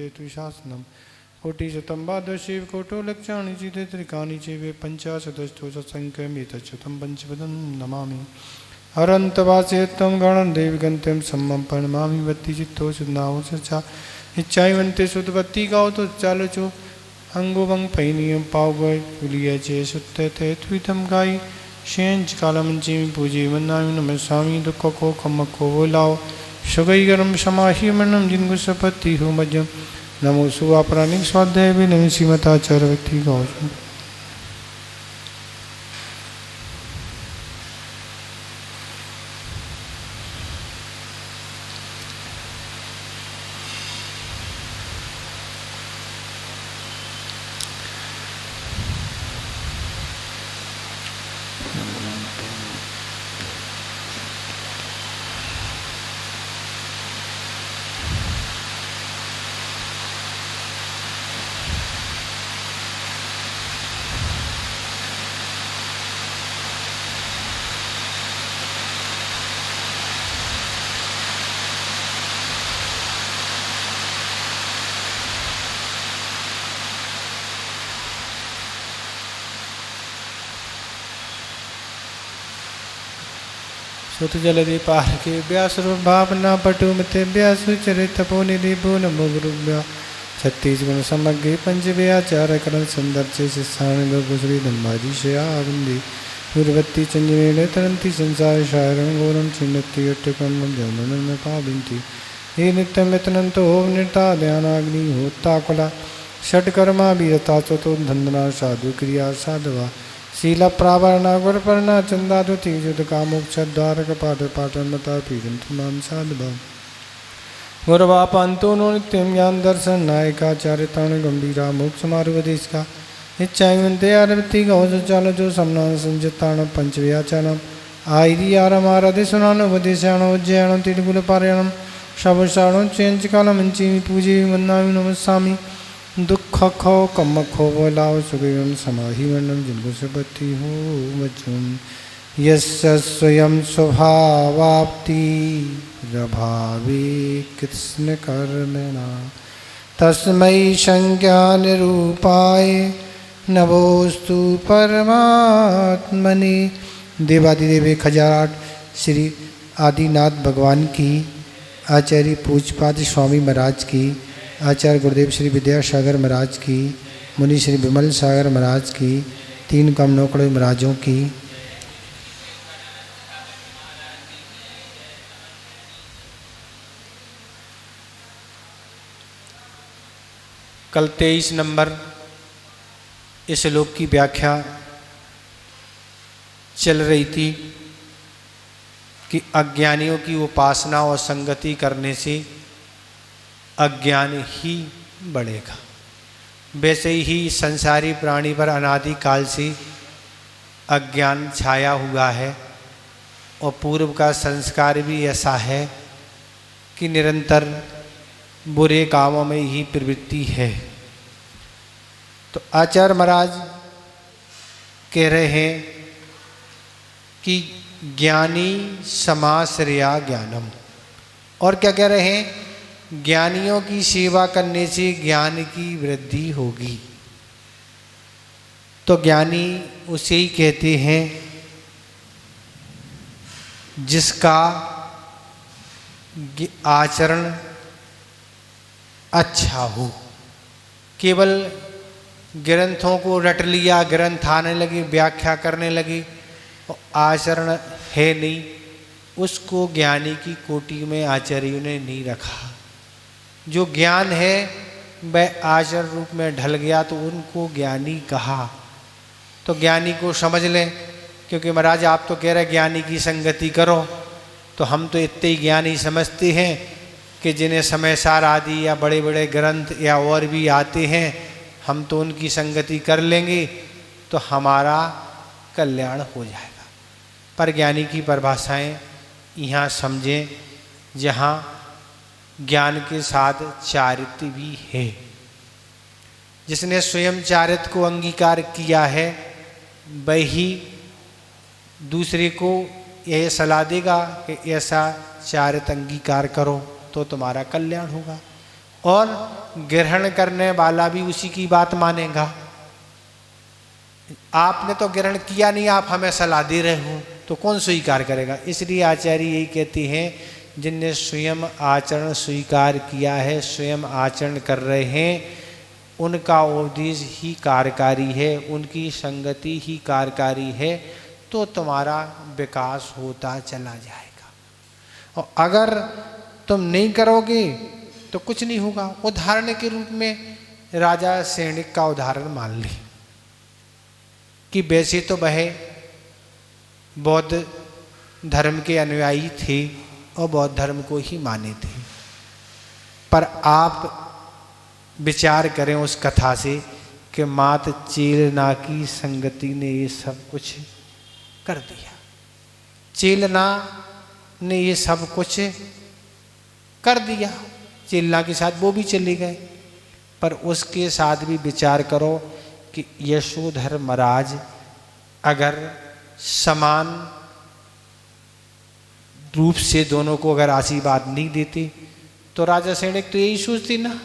शासनम कोटिशतं द्वादशैव कोटो लक्षाणि चिते त्रिकानि चैव पञ्चाशदष्टो सत्सङ्ख्यमेतच्युतं पंचपदं नमामि अरन्तवासेत्तं गणं देवगन्त्यं सम्मं प्रणमामि वत्ति चित्तो सुनाओ सचा इच्छाइवन्ते सुतवत्ति गाओ तो चालो चो अंगोबंग पैनियम पाव गए पुलिया चे सुत्ते थे त्वितम गाई शेंच कालम चिमी पूजी मन्नामि नमस्वामी दुख को कम को बोलाओ सुगई गरम समाहि मनम जिनको सपत्ति हो मजम नमो सुवा प्राणिक स्वाध्याय भी नमी सीमताचार व्यक्ति गौ सुत जलधि पार के व्यासुर भावना पटु मते व्यासु चरित तपोनिधि भुवन मुगुरुभ्या छत्तीस गुण समग्र पंच व्याचार करण सुंदर से शिष्याण गुसरी धम्बाजी शयावंदी गुरुवत्ती चंजने तरंती संसार शायरं गौरम चिन्नति अट्टकम जमन में पाविंती हे नित्यम यतनंतो निर्ता ध्यानाग्नि होता कुला षटकर्मा वीरता चतुर धंधना साधु क्रिया साधवा शीला प्रावरणा गुरपर्णा चंदादुति युद्ध कामुक्ष द्वारक पाठ पाठनता पीडन तमाम साधवा गुरवापंतो नो नित्यम ज्ञान दर्शन नायकाचार्यताण गंभीरा मोक्ष मार्गदेश का इच्छाइवंते आरवती गौज चाल जो समना संजताण पंचव्याचानम आयरी आरम आराधे सुनानो उपदेशाण उज्जयाण तिरुकुल पारायणम शवशाणो चेंच कालम चिमी पूजे वंदामि नमस्सामि दुख खो कम खो बोलाओ सुगम समाहि वर्णम जिनको सपत्ति हो वचुम यस्य स्वयं स्वभावाप्ति प्रभावे कृष्ण कर्मणा तस्मै संज्ञान रूपाय नमोस्तु परमात्मने। देवादिदेव 1008 श्री आदिनाथ भगवान की, आचार्य पूज्यपाद स्वामी महाराज की, आचार्य गुरुदेव श्री विद्यासागर महाराज की, मुनि श्री विमल सागर महाराज की, 3 कमनोकड़ महाराजों की, कल 23 नंबर इस श्लोक की व्याख्या चल रही थी कि अज्ञानियों की उपासना और संगति करने से अज्ञान ही बढ़ेगा। वैसे ही संसारी प्राणी पर अनादि काल से अज्ञान छाया हुआ है और पूर्व का संस्कार भी ऐसा है कि निरंतर बुरे कामों में ही प्रवृत्ति है। तो आचार्य महाराज कह रहे हैं कि ज्ञानी समाश्रया ज्ञानम, और क्या कह रहे हैं, ज्ञानियों की सेवा करने से ज्ञान की वृद्धि होगी। तो ज्ञानी उसे ही कहते हैं जिसका आचरण अच्छा हो। केवल ग्रंथों को रट लिया, ग्रंथ आने लगे, व्याख्या करने लगे और आचरण है नहीं, उसको ज्ञानी की कोटि में आचार्यों ने नहीं रखा। जो ज्ञान है वह आचरण रूप में ढल गया तो उनको ज्ञानी कहा। तो ज्ञानी को समझ लें, क्योंकि महाराज आप तो कह रहे ज्ञानी की संगति करो, तो हम तो इतने ही ज्ञानी समझते हैं कि जिन्हें समय सार आदि या बड़े बड़े ग्रंथ या और भी आते हैं, हम तो उनकी संगति कर लेंगे तो हमारा कल्याण हो जाएगा। पर ज्ञानी की परिभाषाएं यहाँ समझें, जहाँ ज्ञान के साथ चारित्र्य भी है। जिसने स्वयं चारित्र्य को अंगीकार किया है वही दूसरे को यह सलाह देगा कि ऐसा चारित्र्य अंगीकार करो तो तुम्हारा कल्याण होगा। और ग्रहण करने वाला भी उसी की बात मानेगा। आपने तो ग्रहण किया नहीं, आप हमें सलाह दे रहे हो, तो कौन स्वीकार करेगा। इसलिए आचार्य यही कहते हैं, जिनने स्वयं आचरण स्वीकार किया है, स्वयं आचरण कर रहे हैं, उनका उपदेश ही कार्यकारी है, उनकी संगति ही कार्यकारी है, तो तुम्हारा विकास होता चला जाएगा। और अगर तुम नहीं करोगे तो कुछ नहीं होगा। उदाहरण के रूप में राजा सैनिक का उदाहरण मान ली कि वैसे तो वह बौद्ध धर्म के अनुयायी थे और बौद्ध धर्म को ही माने थे, पर आप विचार करें उस कथा से कि मात चेलना की संगति ने ये सब कुछ कर दिया। चेलना ने ये सब कुछ कर दिया, चेलना के साथ वो भी चले गए, पर उसके साथ भी विचार करो कि यशोधर महाराज अगर समान रूप से दोनों को अगर आशीर्वाद नहीं देते तो राजा सैनिक तो यही सोचते ना,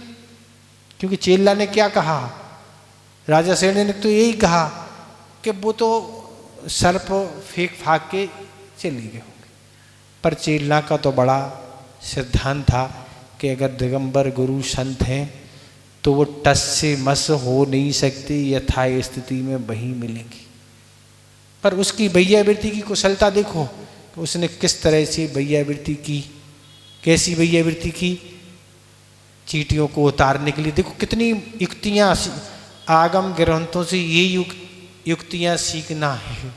क्योंकि चेला ने क्या कहा, राजा सैनिक ने तो यही कहा कि वो तो सर्प फेंक फाक के चले गए होंगे। पर चेला का तो बड़ा सिद्धांत था कि अगर दिगंबर गुरु संत हैं तो वो टस से मस हो नहीं सकती, यथा स्थिति में वही मिलेंगी। पर उसकी वैयावृत्ति की कुशलता देखो, उसने किस तरह से वैयावृत्ति की, कैसी वैयावृत्ति की, चींटियों को उतारने के लिए देखो कितनी युक्तियाँ, आगम ग्रंथों से ये युक्तियाँ सीखना है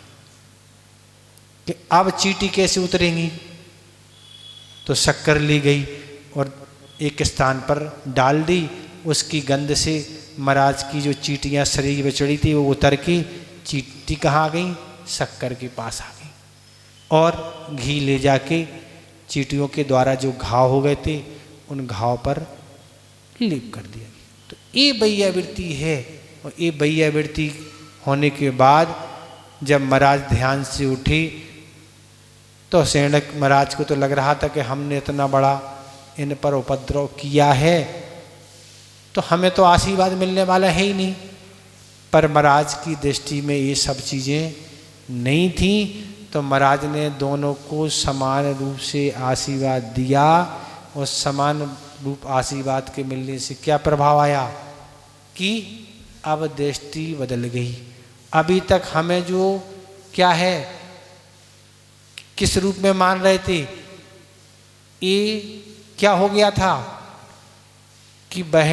कि अब चींटी कैसे उतरेंगी। तो शक्कर ली गई और एक स्थान पर डाल दी, उसकी गंध से महाराज की जो चींटियाँ शरीर में चढ़ी थी वो उतर के चींटी कहाँ आ गई, शक्कर के पास आ गई, और घी ले जाके चींटियों के द्वारा जो घाव हो गए थे उन घाव पर लेप कर दिया। तो ये वैयावृत्ति है, और ये वैयावृत्ति होने के बाद जब महाराज ध्यान से उठी तो सैनिक महाराज को तो लग रहा था कि हमने इतना बड़ा इन पर उपद्रव किया है तो हमें तो आशीर्वाद मिलने वाला है ही नहीं। पर महाराज की दृष्टि में ये सब चीज़ें नहीं थी, तो महाराज ने दोनों को समान रूप से आशीर्वाद दिया, और समान रूप आशीर्वाद के मिलने से क्या प्रभाव आया कि अब दृष्टि बदल गई। अभी तक हमें जो क्या है, किस रूप में मान रहे थे, ये क्या हो गया था कि वह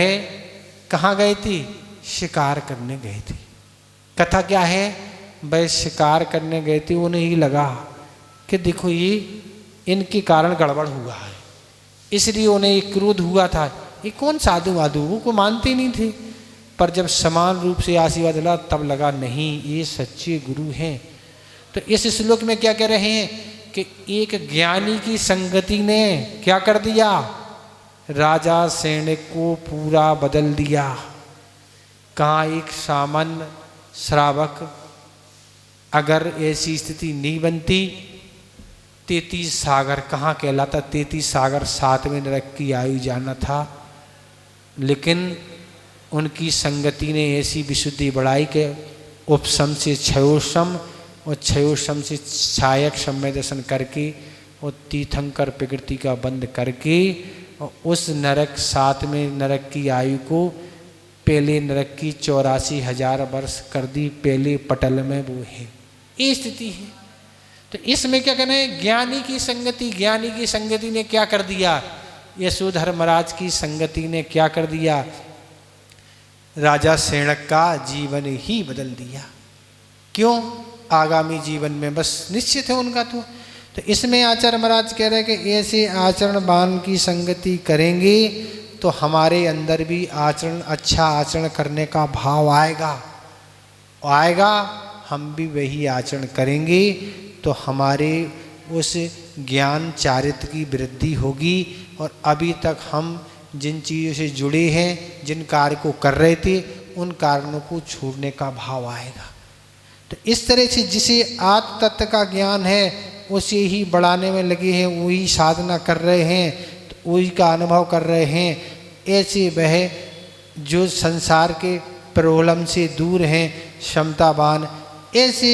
कहाँ गए थे, शिकार करने गए थे। कथा क्या है, वह शिकार करने गए थे, उन्हें ही लगा कि देखो ये इनके कारण गड़बड़ हुआ है, इसलिए उन्हें एक क्रोध हुआ था। ये कौन साधु वाधु, वो को मानते नहीं थे, पर जब समान रूप से आशीर्वाद मिला तब लगा नहीं ये सच्चे गुरु हैं। तो इस श्लोक में क्या कह रहे हैं कि एक ज्ञानी की संगति ने क्या कर दिया, राजा सैनिक को पूरा बदल दिया। कहाँ एक सामान्य श्रावक अगर ऐसी स्थिति नहीं बनती, 33 सागर कहाँ कहलाता, 33 सागर 7वें नरक की आयु जाना था। लेकिन उनकी संगति ने ऐसी विशुद्धि बढ़ाई कि उपशम से क्षयोशम और क्षयोशम से छायक समय दर्शन करके और तीर्थंकर प्रकृति का बंद करके और उस नरक 7वें नरक की आयु को पहले नरक की 84,000 वर्ष कर दी। पहले पटल में वो है, ये स्थिति है। तो इसमें क्या कहना है, ज्ञानी की संगति, ज्ञानी की संगति ने क्या कर दिया, यशोधर महाराज की संगति ने क्या कर दिया, राजा सैनिक का जीवन ही बदल दिया। क्यों, आगामी जीवन में बस निश्चित है उनका। तो इसमें आचार्य महाराज कह रहे हैं कि ऐसे आचरणवान की संगति करेंगे तो हमारे अंदर भी आचरण, अच्छा आचरण करने का भाव आएगा, हम भी वही आचरण करेंगे तो हमारे उस ज्ञान चारित्र की वृद्धि होगी। और अभी तक हम जिन चीज़ों से जुड़े हैं, जिन कार्य को कर रहे थे, उन कारणों को छोड़ने का भाव आएगा। तो इस तरह से जिसे आत्म तत्व का ज्ञान है उसे ही बढ़ाने में लगे हैं, वही साधना कर रहे हैं, तो वही का अनुभव कर रहे हैं, ऐसे वह जो संसार के प्रलोभन से दूर हैं, क्षमतावान ऐसे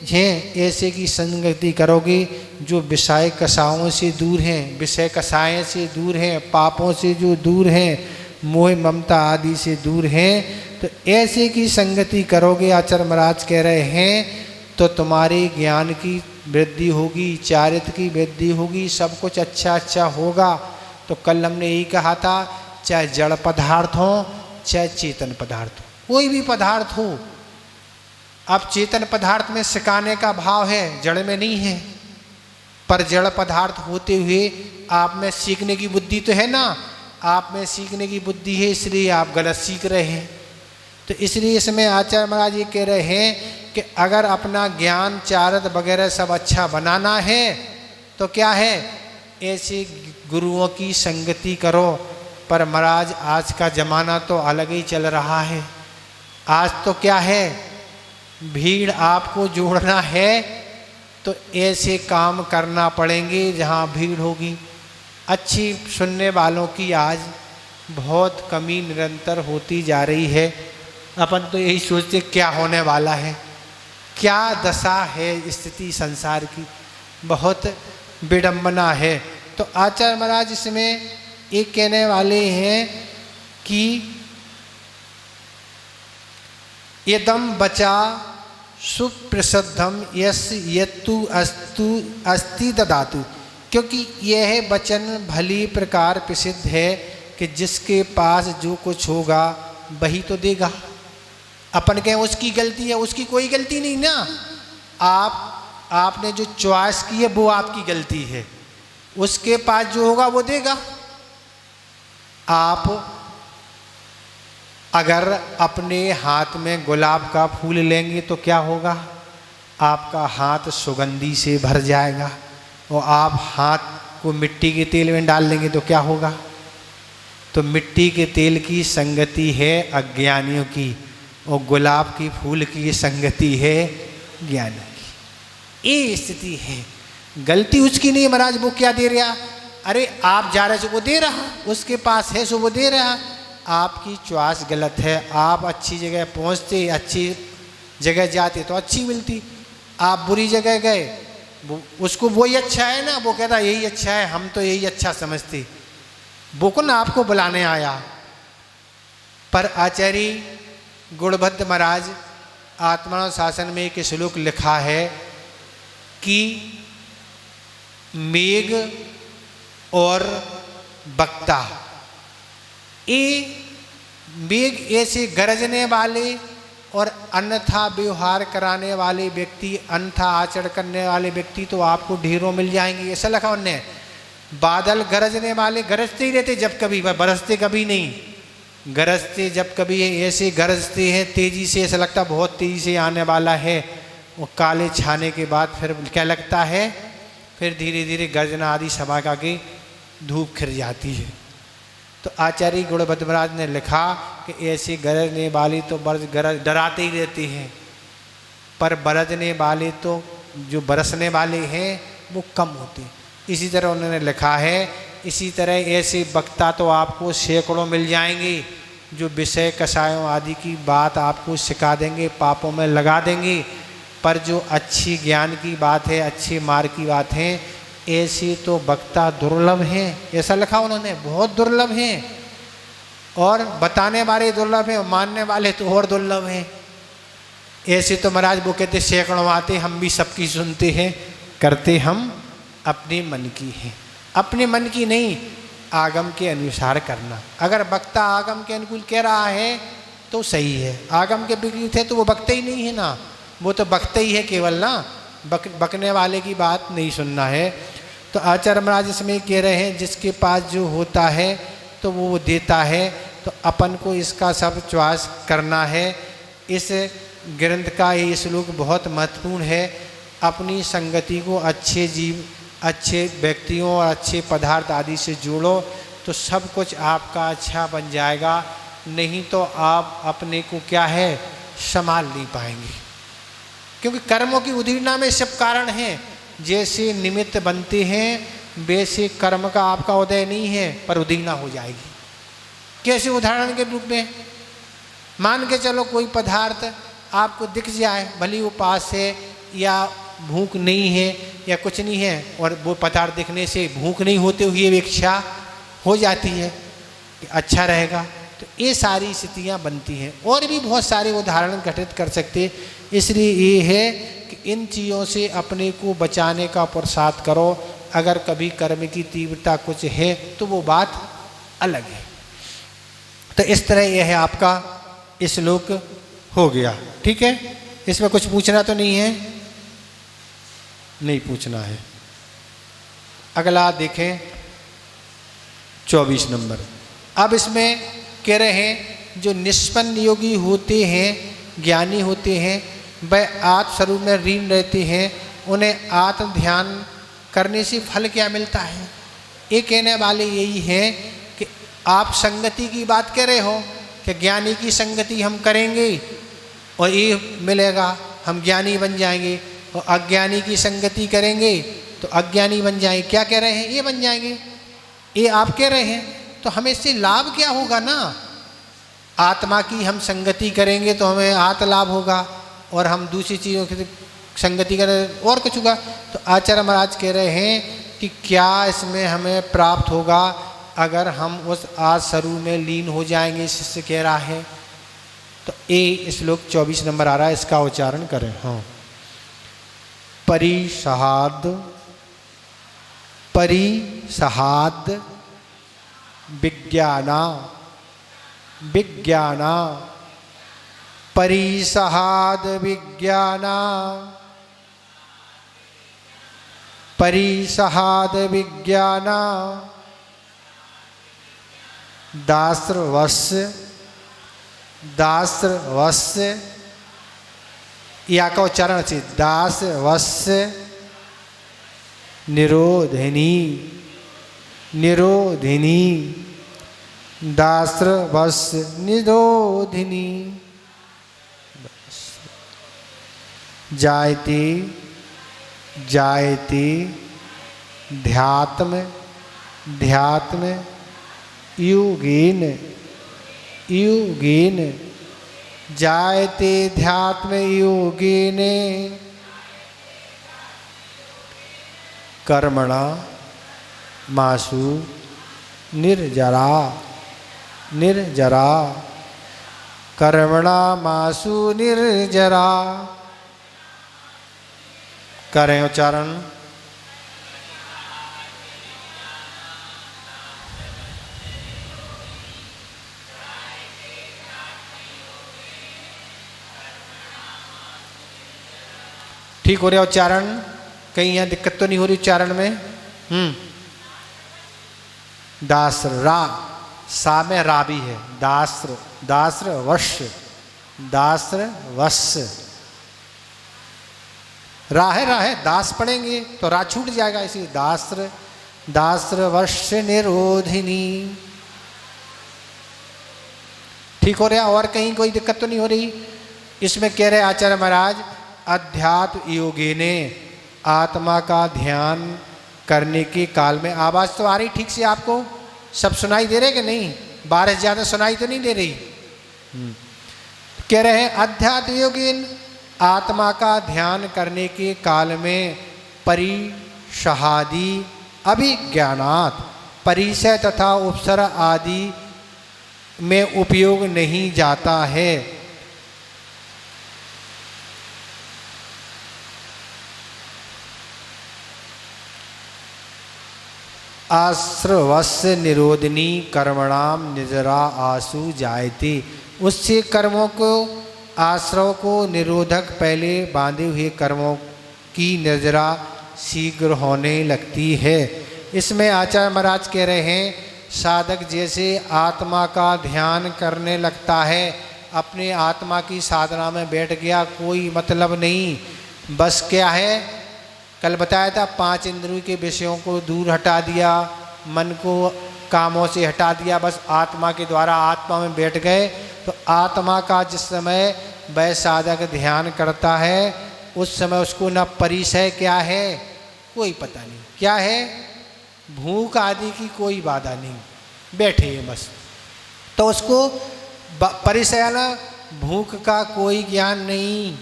हैं, ऐसे की संगति करोगे जो विषय कसाओं से दूर हैं, विषय कसाएँ से दूर हैं, पापों से जो दूर हैं, मोह ममता आदि से दूर हैं, तो ऐसे की संगति करोगे आचार्य महाराज कह रहे हैं तो तुम्हारे ज्ञान की वृद्धि होगी, चारित्र की वृद्धि होगी, सब कुछ अच्छा अच्छा होगा। तो कल हमने यही कहा था, चाहे जड़ पदार्थ हो चाहे चेतन पदार्थ हो, कोई भी पदार्थ हो। अब चेतन पदार्थ में सिखाने का भाव है, जड़ में नहीं है, पर जड़ पदार्थ होते हुए आप में सीखने की बुद्धि तो है ना, आप में सीखने की बुद्धि है, इसलिए आप गलत सीख रहे हैं। तो इसलिए इसमें आचार्य महाराज ये कह रहे हैं कि अगर अपना ज्ञान चारित्र वगैरह सब अच्छा बनाना है तो क्या है, ऐसे गुरुओं की संगति करो। पर महाराज आज का ज़माना तो अलग ही चल रहा है। आज तो क्या है, भीड़ आपको जोड़ना है तो ऐसे काम करना पड़ेंगे जहाँ भीड़ होगी। अच्छी सुनने वालों की आज बहुत कमी निरंतर होती जा रही है। अपन तो यही सोचते क्या होने वाला है, क्या दशा है स्थिति संसार की, बहुत विडंबना है। तो आचार्य महाराज इसमें एक कहने वाले हैं कि यदम बचा सुप्रसिद्धम यस यत्तु अस्तु अस्ति ददातु, क्योंकि यह वचन भली प्रकार प्रसिद्ध है कि जिसके पास जो कुछ होगा वही तो देगा। अपन कहें उसकी गलती है, उसकी कोई गलती नहीं ना, आपने जो चॉइस की है वो आपकी गलती है। उसके पास जो होगा वो देगा। आप अगर अपने हाथ में गुलाब का फूल लेंगे तो क्या होगा, आपका हाथ सुगंधी से भर जाएगा। और आप हाथ को मिट्टी के तेल में डाल लेंगे तो क्या होगा। तो मिट्टी के तेल की संगति है अज्ञानियों की, और गुलाब की फूल की संगति है ज्ञानियों की। ये स्थिति है। गलती उसकी नहीं, महाराज वो क्या दे रहा, अरे आप जा रहे सो वो दे रहा, उसके पास है सो वो दे रहा। आपकी चॉइस गलत है। आप अच्छी जगह पहुंचते, अच्छी जगह जाते तो अच्छी मिलती, आप बुरी जगह गए, उसको वही अच्छा है ना, वो कहता यही अच्छा है, हम तो यही अच्छा समझते, वो को ना आपको बुलाने आया। पर आचार्य गुणभद्र महाराज आत्मानुशासन में एक श्लोक लिखा है कि मेघ और वक्ता, ये मेघ ऐसे गरजने वाले और अन्यथा व्यवहार कराने वाले व्यक्ति, अन्यथा आचरण करने वाले व्यक्ति तो आपको ढेरों मिल जाएंगे, ऐसा लिखा उन्होंने। बादल गरजने वाले गरजते ही रहते, जब कभी बरसते कभी नहीं, गरजते जब कभी ऐसे गरजते हैं तेजी से, ऐसा लगता बहुत तेजी से आने वाला है। वो काले छाने के बाद फिर क्या लगता है, फिर धीरे धीरे गर्जना आदि सभा का के धूप खिर जाती है। तो आचार्य गुणभद्र महाराज ने लिखा कि ऐसे गरजने वाले तो गरज डराते ही रहते हैं, पर बरसने वाले तो जो बरसने वाले हैं वो कम होते हैं। इसी तरह उन्होंने लिखा है, इसी तरह ऐसे वक्ता तो आपको सैकड़ों मिल जाएंगे जो विषय कषायों आदि की बात आपको सिखा देंगे, पापों में लगा देंगे। पर जो अच्छी ज्ञान की बात है, अच्छे मार्ग की बात है, ऐसे तो वक्ता दुर्लभ हैं, ऐसा लिखा उन्होंने, बहुत दुर्लभ हैं। और बताने वाले दुर्लभ हैं, मानने वाले तो और दुर्लभ हैं। ऐसे तो महाराज वो कहते सैकड़ों आते, हम भी सबकी सुनते हैं, करते हम अपने मन की हैं। अपने मन की नहीं, आगम के अनुसार करना। अगर वक्ता आगम के अनुकूल कह रहा है तो सही है, आगम के विपरीत है तो वो वक्ता ही नहीं है ना, वो तो वक्ता ही है केवल ना, बकने वाले की बात नहीं सुनना है। तो आचार्य महाराज इसमें कह रहे हैं जिसके पास जो होता है तो वो देता है। तो अपन को इसका सब चॉइस करना है। इस ग्रंथ का ये श्लोक बहुत महत्वपूर्ण है। अपनी संगति को अच्छे जीव, अच्छे व्यक्तियों और अच्छे पदार्थ आदि से जोड़ो तो सब कुछ आपका अच्छा बन जाएगा। नहीं तो आप अपने को क्या है, संभाल नहीं पाएंगे। क्योंकि कर्मों की उदीर्णा में सब कारण हैं। जैसे निमित्त बनते हैं वैसे कर्म का आपका उदय नहीं है, पर उदीर्णा हो जाएगी। कैसे उदाहरण के रूप में? मान के चलो कोई पदार्थ आपको दिख जाए, भले वो पास है या भूख नहीं है या कुछ नहीं है, और वो पदार्थ दिखने से भूख नहीं होते हुए भी इच्छा हो जाती है कि अच्छा रहेगा, तो ये सारी स्थितियाँ बनती हैं। और भी बहुत सारे उदाहरण घटित कर सकते। इसलिए ये है कि इन चीज़ों से अपने को बचाने का प्रसाद करो। अगर कभी कर्म की तीव्रता कुछ है तो वो बात अलग है। तो इस तरह यह है आपका श्लोक हो गया। ठीक है, इसमें कुछ पूछना तो नहीं है? नहीं पूछना है। अगला देखें 24 नंबर। अब इसमें कह रहे हैं जो निष्पन्न योगी होते हैं, ज्ञानी होते हैं, वह आत्म स्वरूप में लीन रहते हैं। उन्हें आत्म ध्यान करने से फल क्या मिलता है? ये कहने वाले यही हैं कि आप संगति की बात कह रहे हो कि ज्ञानी की संगति हम करेंगे और ये मिलेगा, हम ज्ञानी बन जाएंगे, और अज्ञानी की संगति करेंगे तो अज्ञानी बन जाएंगे। क्या कह रहे हैं? ये बन जाएंगे, ये आप कह रहे हैं। तो हमें इससे लाभ क्या होगा ना? आत्मा की हम संगति करेंगे तो हमें आत्म लाभ होगा, और हम दूसरी चीज़ों की संगति करें और कुछ होगा। तो आचार्य महाराज कह रहे हैं कि क्या इसमें हमें प्राप्त होगा अगर हम उस आज स्वरूप में लीन हो जाएंगे? शिष्य कह रहा है। तो ये श्लोक 24 नंबर आ रहा है, इसका उच्चारण करें। हाँ, परिसहाद परिसहाद विज्ञाना विज्ञाना परिसहाद विज्ञाना परिसहाद विज्ञाना दास्रवस्य दास्रवस्य, या का उच्चारण अच्छी, दास्रवस्य निरोधिनी निरोधिनी दास्रवस्य निरोधिनी जायते जायते ध्यात्म ध्यात्म योगेन योगेन जायते ध्यात्म योगेन कर्मणा मासु निर्जरा निर्जरा कर्मणा मासु निर्जरा। करें उच्चारण। ठीक हो रहा उच्चारण? कहीं यहाँ दिक्कत तो नहीं हो रही उच्चारण में? दास्र रा, सा में रा भी है। दास्र दास्र वश्य दास्र वश्य, रा है दास पढ़ेंगे तो रा छूट जाएगा, इसी दास्र दास्र वश्य निरोधिनी। ठीक हो रहा? और कहीं कोई दिक्कत तो नहीं हो रही? इसमें कह रहे आचार्य महाराज, अध्यात्म योगे ने आत्मा का ध्यान करने के काल में, आवाज़ तो आ रही ठीक से आपको? सब सुनाई दे रहे कि नहीं? बारिश ज़्यादा सुनाई तो नहीं दे रही? कह रहे हैं अध्यात्म योगिन आत्मा का ध्यान करने के काल में परिसहादि अभिज्ञानात्, परिसय तथा उपसर्ग आदि में उपयोग नहीं जाता है। आश्रवस्य निरोधिनी कर्मणाम निजरा आसु जायते, उससे कर्मों को आश्रव को निरोधक पहले बांधे हुए कर्मों की निजरा शीघ्र होने लगती है। इसमें आचार्य महाराज कह रहे हैं, साधक जैसे आत्मा का ध्यान करने लगता है, अपने आत्मा की साधना में बैठ गया, कोई मतलब नहीं, बस क्या है, कल बताया था 5 इंद्रियों के विषयों को दूर हटा दिया, मन को कामों से हटा दिया, बस आत्मा के द्वारा आत्मा में बैठ गए। तो आत्मा का जिस समय वह साधक ध्यान करता है, उस समय उसको न परिसय क्या है कोई पता नहीं, क्या है भूख आदि की कोई बाधा नहीं, बैठे हैं बस। तो उसको परिशयन भूख का कोई ज्ञान नहीं,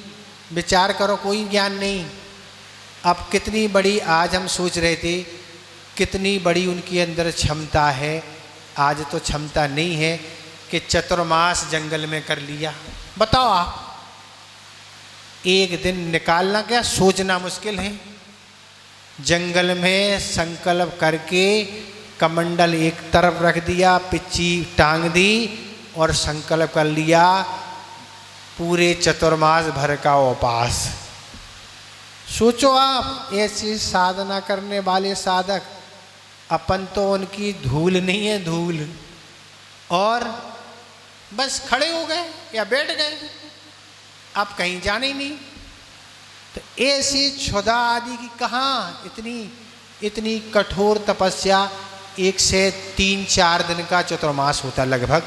विचार करो कोई ज्ञान नहीं। अब कितनी बड़ी, आज हम सोच रहे थे कितनी बड़ी उनके अंदर क्षमता है, आज तो क्षमता नहीं है कि चतुर्मास जंगल में कर लिया। बताओ आप, एक दिन निकालना क्या सोचना मुश्किल है। जंगल में संकल्प करके कमंडल एक तरफ रख दिया, पिच्ची टांग दी और संकल्प कर लिया पूरे चतुर्मास भर का उपास। सोचो आप, ऐसी साधना करने वाले साधक, अपन तो उनकी धूल नहीं है, धूल, और बस खड़े हो गए या बैठ गए, आप कहीं जाने ही नहीं। तो ऐसी क्षुधा आदि की कहाँ इतनी कठोर तपस्या। 1 से 3-4 दिन का चतुर्मास होता है, लगभग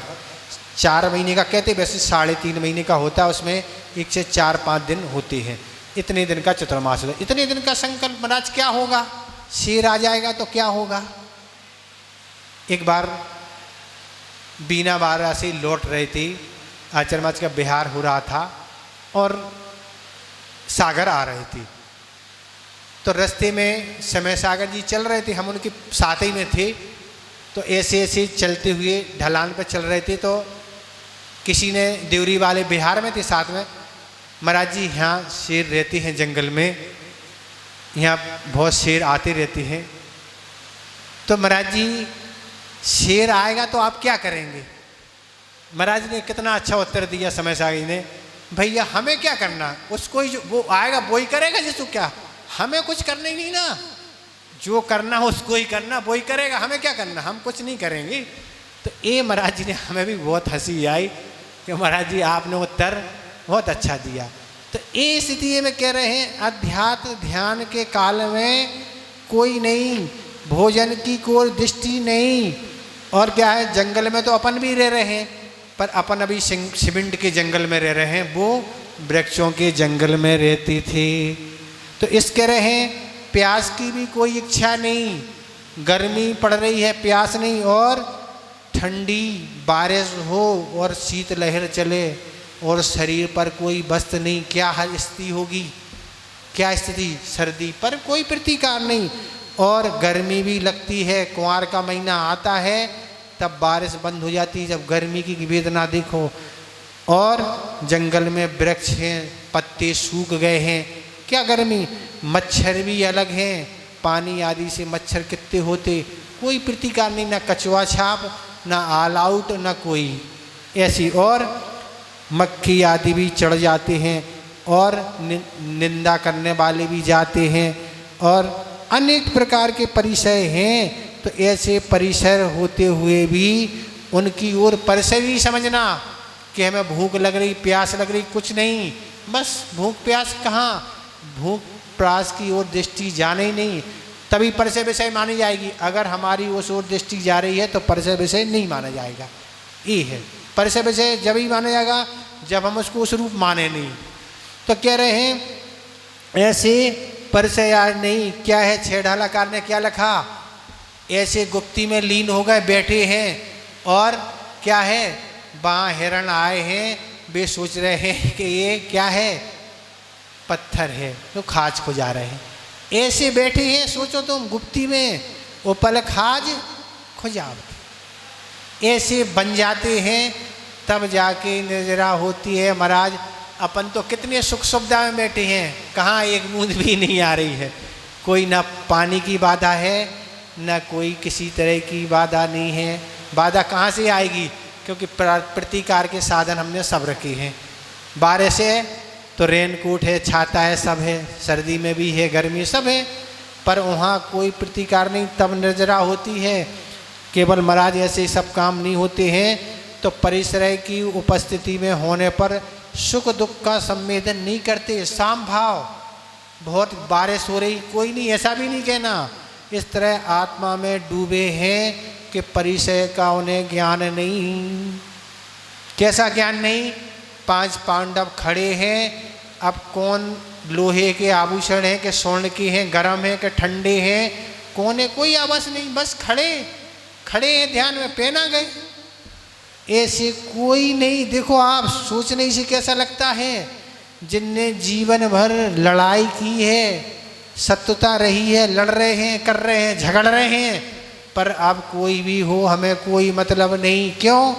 4 महीने का कहते, वैसे 3.5 महीने का होता है, उसमें 1 से 4-5 दिन होते हैं। इतने दिन का चतुर्मास होता है। इतने दिन का संकल्प, महाराज क्या होगा, शेर आ जाएगा तो क्या होगा। एक बार बीना बारा से लौट रहे थे, आचरमाच का बिहार हो रहा था और सागर आ रहे थे, तो रास्ते में समय सागर जी चल रहे थे, हम उनके साथ ही में थे। तो ऐसे ऐसे चलते हुए ढलान पर चल रहे थे, तो किसी ने, देवरी वाले बिहार में थे साथ में, महाराज जी यहाँ शेर रहते हैं जंगल में, यहाँ बहुत शेर आते रहते हैं, तो महाराज जी शेर आएगा तो आप क्या करेंगे। महाराज ने कितना अच्छा उत्तर दिया समय सागर ने, भैया हमें क्या करना, उसको ही वो आएगा वो ही करेगा, जिसको क्या, हमें कुछ करना ही नहीं ना, जो करना हो उसको ही करना, वो ही करेगा, हमें क्या करना, हम कुछ नहीं करेंगे। तो ये महाराज जी ने, हमें भी बहुत हंसी आई कि महाराज जी आपने उत्तर बहुत अच्छा दिया। तो ये स्थिति में कह रहे हैं, अध्यात्म ध्यान के काल में कोई नहीं, भोजन की कोई दृष्टि नहीं, और क्या है, जंगल में तो अपन भी रह रहे हैं, पर अपन अभी सीमेंट के जंगल में रह रहे हैं, वो वृक्षों के जंगल में रहती थी। तो इस कह रहे हैं, प्यास की भी कोई इच्छा नहीं, गर्मी पड़ रही है प्यास नहीं, और ठंडी बारिश हो और शीत लहर चले और शरीर पर कोई वस्त्र नहीं, क्या स्थिति होगी, क्या स्थिति, सर्दी पर कोई प्रतिकार नहीं, और गर्मी भी लगती है। कुंवार का महीना आता है तब बारिश बंद हो जाती है, जब गर्मी की वेदना देखो, और जंगल में वृक्ष हैं, पत्ते सूख गए हैं, क्या गर्मी, मच्छर भी अलग हैं, पानी आदि से मच्छर कितने होते, कोई प्रतिकार नहीं, ना कछुआ छाप, ना ऑल आउट, ना कोई ऐसी, और मक्खी आदि भी चढ़ जाते हैं, और निंदा करने वाले भी जाते हैं, और अनेक प्रकार के परिसर हैं। तो ऐसे परिसर होते हुए भी उनकी ओर परिसर ही समझना कि हमें भूख लग रही, प्यास लग रही, कुछ नहीं, बस भूख प्यास कहाँ, भूख प्यास की ओर दृष्टि जाने ही नहीं, तभी परिसर विषय मानी जाएगी। अगर हमारी उस ओर दृष्टि जा रही है तो परिसर विषय नहीं माना जाएगा। ये है, परिसर विषय जब ही माना जाएगा जब हम उसको उस रूप माने नहीं। तो कह रहे हैं ऐसे परिसर आज नहीं, क्या है, छेड़ालाकार ने क्या लिखा, ऐसे गुप्ती में लीन हो गए बैठे हैं, और क्या है, वहाँ हिरण आए हैं, वे सोच रहे हैं कि ये क्या है, पत्थर है, तो खाज को जा रहे हैं, ऐसे बैठे हैं, सोचो तुम गुप्ती में, वो पल खाज खुजावत, ऐसे बन जाते हैं, तब जाके निर्जरा होती है। महाराज अपन तो कितने सुख सुविधा में बैठे हैं, कहाँ एक बूंद भी नहीं आ रही है, कोई ना पानी की बाधा है, ना कोई किसी तरह की बाधा नहीं है। बाधा कहाँ से आएगी, क्योंकि प्रतिकार के साधन हमने सब रखे हैं। बारिश है तो रेनकोट है, छाता है, सब है, सर्दी में भी है, गर्मी सब है, पर वहाँ कोई प्रतिकार नहीं, तब निर्जरा होती है। केवल महाराज ऐसे सब काम नहीं होते हैं, तो परिसर की उपस्थिति में होने पर सुख दुख का संवेदन नहीं करते, साम भाव, बहुत बारिश हो रही, कोई नहीं, ऐसा भी नहीं कहना, इस तरह आत्मा में डूबे हैं कि परिसर का उन्हें ज्ञान नहीं। कैसा ज्ञान नहीं, 5 पांडव खड़े हैं, अब कौन लोहे के आभूषण हैं कि स्वर्ण के हैं, गर्म हैं कि ठंडे हैं, कौन है, कोई आवाज़ नहीं, बस खड़े खड़े हैं, ध्यान में पहना गए, ऐसे कोई नहीं। देखो आप सोचने से कैसा लगता है, जिनने जीवन भर लड़ाई की है, शत्रुता रही है, लड़ रहे हैं, कर रहे हैं, झगड़ रहे हैं, पर अब कोई भी हो हमें कोई मतलब नहीं। क्यों?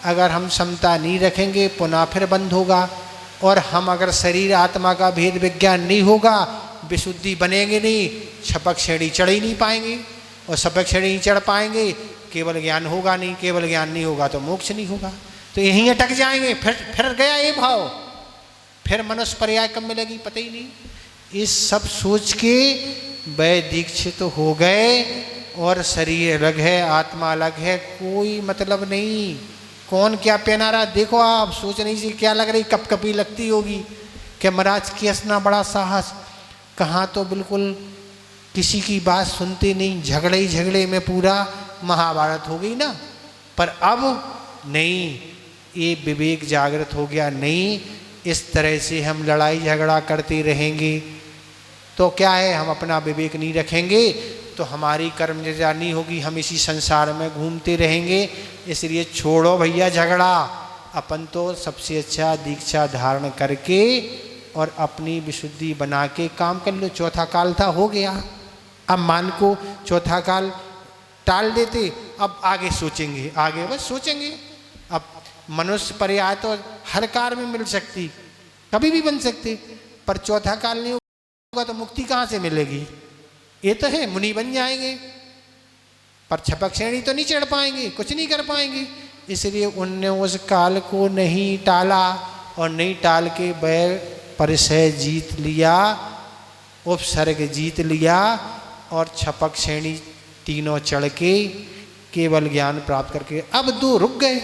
अगर हम समता नहीं रखेंगे पुनः फिर बंद होगा। और हम अगर शरीर आत्मा का भेद विज्ञान नहीं होगा, विशुद्धि बनेंगे नहीं, छपक श्रेणी चढ़ ही नहीं पाएंगे। और छपक श्रेणी नहीं चढ़ पाएंगे, केवल ज्ञान होगा नहीं, केवल ज्ञान नहीं होगा तो मोक्ष नहीं होगा, तो यहीं अटक जाएंगे। फिर गया ये भाव, फिर मनुष्य पर्याय कब मिलेगी पता ही नहीं। इस सब सोच के वह दीक्षित हो गए, और शरीर अलग है, आत्मा अलग है, कोई मतलब नहीं। कौन क्या पहना रहा देखो आप, सोच नहीं सी क्या लग रही, कपकपी लगती होगी कि महाराज कितना बड़ा साहस। कहाँ तो बिल्कुल किसी की बात सुनते नहीं, झगड़े ही झगड़े में पूरा महाभारत हो गई ना। पर अब नहीं, ये विवेक जागृत हो गया। नहीं, इस तरह से हम लड़ाई झगड़ा करते रहेंगे तो क्या है, हम अपना विवेक नहीं रखेंगे तो हमारी कर्मजया नहीं होगी, हम इसी संसार में घूमते रहेंगे। इसलिए छोड़ो भैया झगड़ा, अपन तो सबसे अच्छा दीक्षा धारण करके और अपनी विशुद्धि बना के काम कर लो। चौथा काल था, हो गया। अब मान को चौथा काल टाल देते, अब आगे सोचेंगे, आगे बस सोचेंगे। अब मनुष्य पर्याय तो हर कार में मिल सकती, कभी भी बन सकती, पर चौथा काल नहीं होगा तो मुक्ति कहाँ से मिलेगी? ये तो है, मुनि बन जाएंगे पर छपक श्रेणी तो नहीं चढ़ पाएंगे, कुछ नहीं कर पाएंगे। इसलिए उनने उस काल को नहीं टाला, और नहीं टाल के वह परिचय जीत लिया, उपसर्ग जीत लिया, और छपक श्रेणी तीनों चढ़ के केवल ज्ञान प्राप्त करके अब दो रुक गए।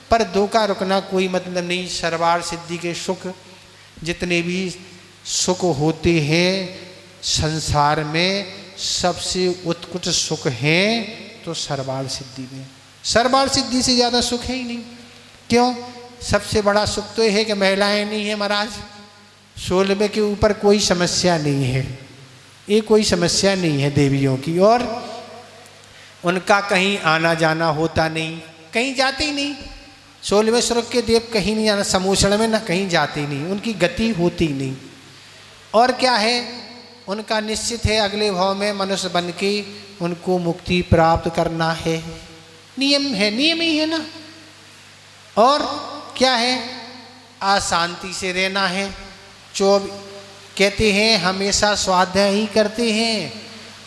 पर दो का रुकना कोई मतलब नहीं। सर्वार्थ सिद्धि के सुख, जितने भी सुख होते हैं संसार में, सबसे उत्कृष्ट सुख हैं तो सर्वार्थ सिद्धि में। सर्वार्थ सिद्धि से ज़्यादा सुख है ही नहीं। क्यों? सबसे बड़ा सुख तो यह है कि महिलाएं नहीं है महाराज, 16वें के ऊपर कोई समस्या नहीं है, ये कोई समस्या नहीं है देवियों की। और उनका कहीं आना जाना होता नहीं, कहीं जाते ही नहीं। 16वें स्वर्ग के देव कहीं नहीं जाना, समूषण में ना कहीं जाते नहीं, उनकी गति होती नहीं। और क्या है, उनका निश्चित है अगले भाव में मनुष्य बन के उनको मुक्ति प्राप्त करना है, नियम है, नियम ही है ना। और क्या है, अशांति से रहना है। कहते हैं हमेशा स्वाध्याय ही करते हैं,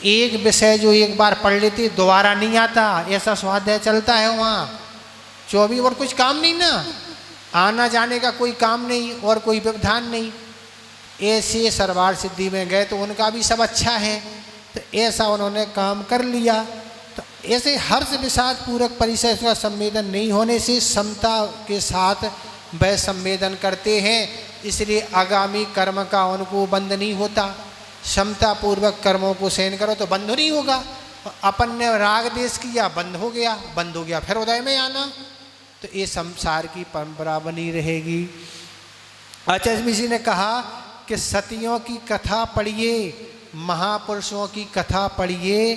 एक विषय जो एक बार पढ़ लेते दोबारा नहीं आता, ऐसा स्वाध्याय चलता है वहाँ 24, और कुछ काम नहीं ना, आना जाने का कोई काम नहीं और कोई व्यवधान नहीं। ऐसे सर्वार्थ सिद्धि में गए तो उनका भी सब अच्छा है, तो ऐसा उन्होंने काम कर लिया। तो ऐसे हर्ष विषाद पूर्वक परिचय का संवेदन नहीं होने से समता के साथ वह संवेदन करते हैं, इसलिए आगामी कर्म का उनको बंध नहीं होता। समता पूर्वक कर्मों को सहन करो तो बंध नहीं होगा। अपन ने राग देश किया, बंद हो गया, बंद हो गया फिर उदय में आना, तो ये संसार की परंपरा बनी रहेगी। आचार्य जी ने कहा कि सतियों की कथा पढ़िए, महापुरुषों की कथा पढ़िए,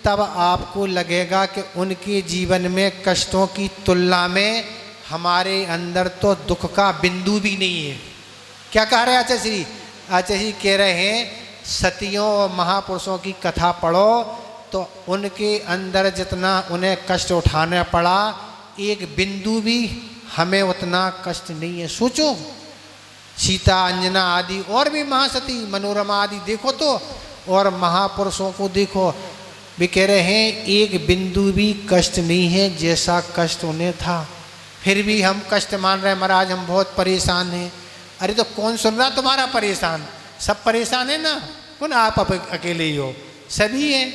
तब आपको लगेगा कि उनके जीवन में कष्टों की तुलना में हमारे अंदर तो दुख का बिंदु भी नहीं है। क्या कह रहे हैं आचार्य जी? आचार्य जी कह रहे हैं सतियों और महापुरुषों की कथा पढ़ो तो उनके अंदर जितना उन्हें कष्ट उठाना पड़ा, एक बिंदु भी हमें उतना कष्ट नहीं है। सोचो, सीता, अंजना आदि और भी महासती, मनोरमा आदि देखो तो, और महापुरुषों को देखो, वे कह रहे हैं एक बिंदु भी कष्ट नहीं है जैसा कष्ट उन्हें था। फिर भी हम कष्ट मान रहे हैं, महाराज हम बहुत परेशान हैं। अरे तो कौन सुन रहा तुम्हारा परेशान? सब परेशान है ना, कौन आप अकेले ही हो? सभी हैं।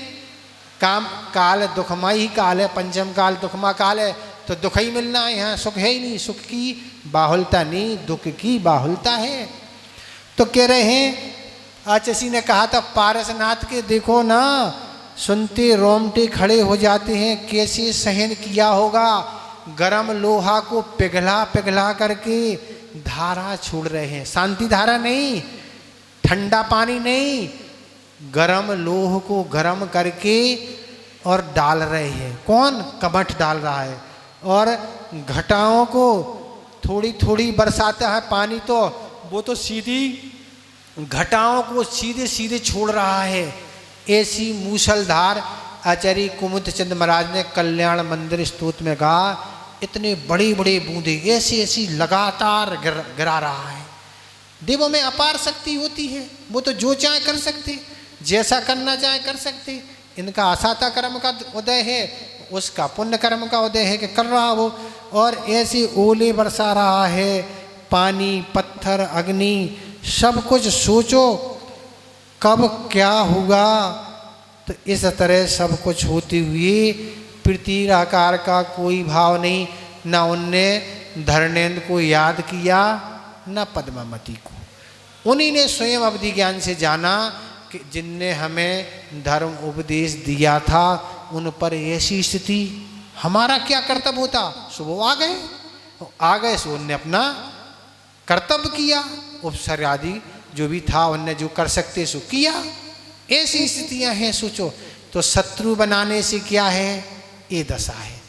काम काल दुखमय ही काल है, पंचम काल दुखमा काल है, तो दुख ही मिलना है, यहाँ सुख है ही नहीं। सुख की बाहुलता नहीं, दुख की बाहुलता है। तो कह रहे हैं, आचार्य ने कहा था पारसनाथ के देखो ना, सुनते रोमटे खड़े हो जाते हैं, कैसे सहन किया होगा। गरम लोहा को पिघला पिघला करके धारा छोड़ रहे हैं, शांति धारा नहीं, ठंडा पानी नहीं, गरम लोह को गरम करके और डाल रहे हैं। कौन? कमठ डाल रहा है, और घटाओं को थोड़ी थोड़ी बरसाता है पानी, तो वो तो सीधी घटाओं को सीधे सीधे छोड़ रहा है। ऐसी मूसलधार आचार्य कुमुद चंद महाराज ने कल्याण मंदिर स्तोत्र में कहा, इतने बड़े बड़े बूंदे ऐसी ऐसी लगातार गिरा रहा है। देवों में अपार शक्ति होती है, वो तो जो चाहे कर सकते, जैसा करना चाहे कर सकते। इनका असाता कर्म का उदय है, उसका पुण्य कर्म का उदय है कि कर रहा हो। और ऐसे ओले बरसा रहा है, पानी पत्थर अग्नि सब कुछ। सोचो कब क्या होगा। तो इस तरह सब कुछ होते हुए पृथ्वी आकार का कोई भाव नहीं, न उनने धर्मेंद्र को याद किया न पद्मावती को। उन्हीं ने स्वयं अवधि ज्ञान से जाना कि जिनने हमें धर्म उपदेश दिया था उन पर ऐसी स्थिति, हमारा क्या कर्तव्य होता। सो वो आ गए सो उनने अपना कर्तव्य किया, उपसर्ग आदि जो भी था उनने जो कर सकते सो किया। ऐसी स्थितियां हैं। सोचो तो शत्रु बनाने से क्या है, ये दशा है।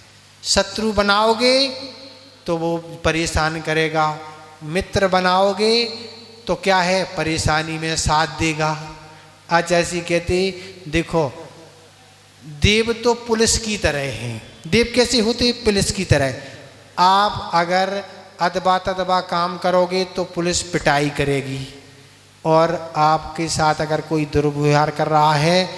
शत्रु बनाओगे तो वो परेशान करेगा, मित्र बनाओगे तो क्या है, परेशानी में साथ देगा। आज ऐसी कहते देखो देव तो पुलिस की तरह हैं। देव कैसे होते, पुलिस की तरह। आप अगर अदबा तदबा काम करोगे तो पुलिस पिटाई करेगी, और आपके साथ अगर कोई दुर्व्यवहार कर रहा है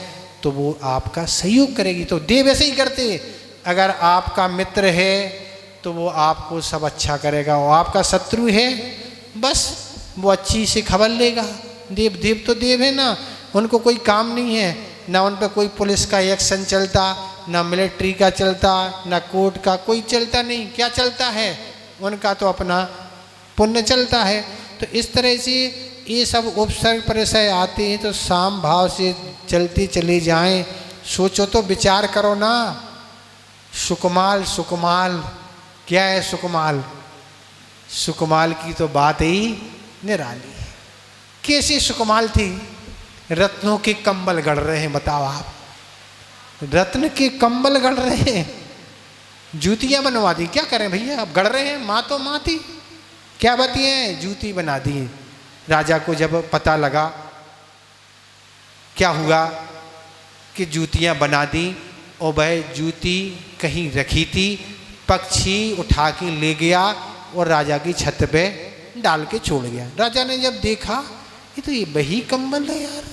तो वो आपका सहयोग करेगी। तो देव ऐसे ही करते, अगर आपका मित्र है तो वो आपको सब अच्छा करेगा, और आपका शत्रु है बस वो अच्छी से खबर लेगा। देव तो देव है ना, उनको कोई काम नहीं है, ना उन पर कोई पुलिस का एक्शन चलता, ना मिलिट्री का चलता, ना कोर्ट का कोई चलता नहीं। क्या चलता है, उनका तो अपना पुण्य चलता है। तो इस तरह से ये सब उपसर्ग परिचय आते हैं तो साम भाव से चलते चले जाएं। सोचो तो विचार करो ना, सुकमाल सुकमाल क्या है, सुकमाल सुकमाल की तो बात ही निराली है। कैसी सुकमाल थी, रत्नों के कंबल गढ़ रहे हैं। बताओ आप, रत्न के कंबल गढ़ रहे हैं, जूतियां बनवा दी। क्या करें भैया, अब गढ़ रहे हैं, माँ तो माँ थी, क्या बात है, जूती बना दी। राजा को जब पता लगा, क्या हुआ कि जूतियां बना दी, और वह जूती कहीं रखी थी, पक्षी उठा के ले गया और राजा की छत पे डाल के छोड़ गया। राजा ने जब देखा ये वही कंबल है यार,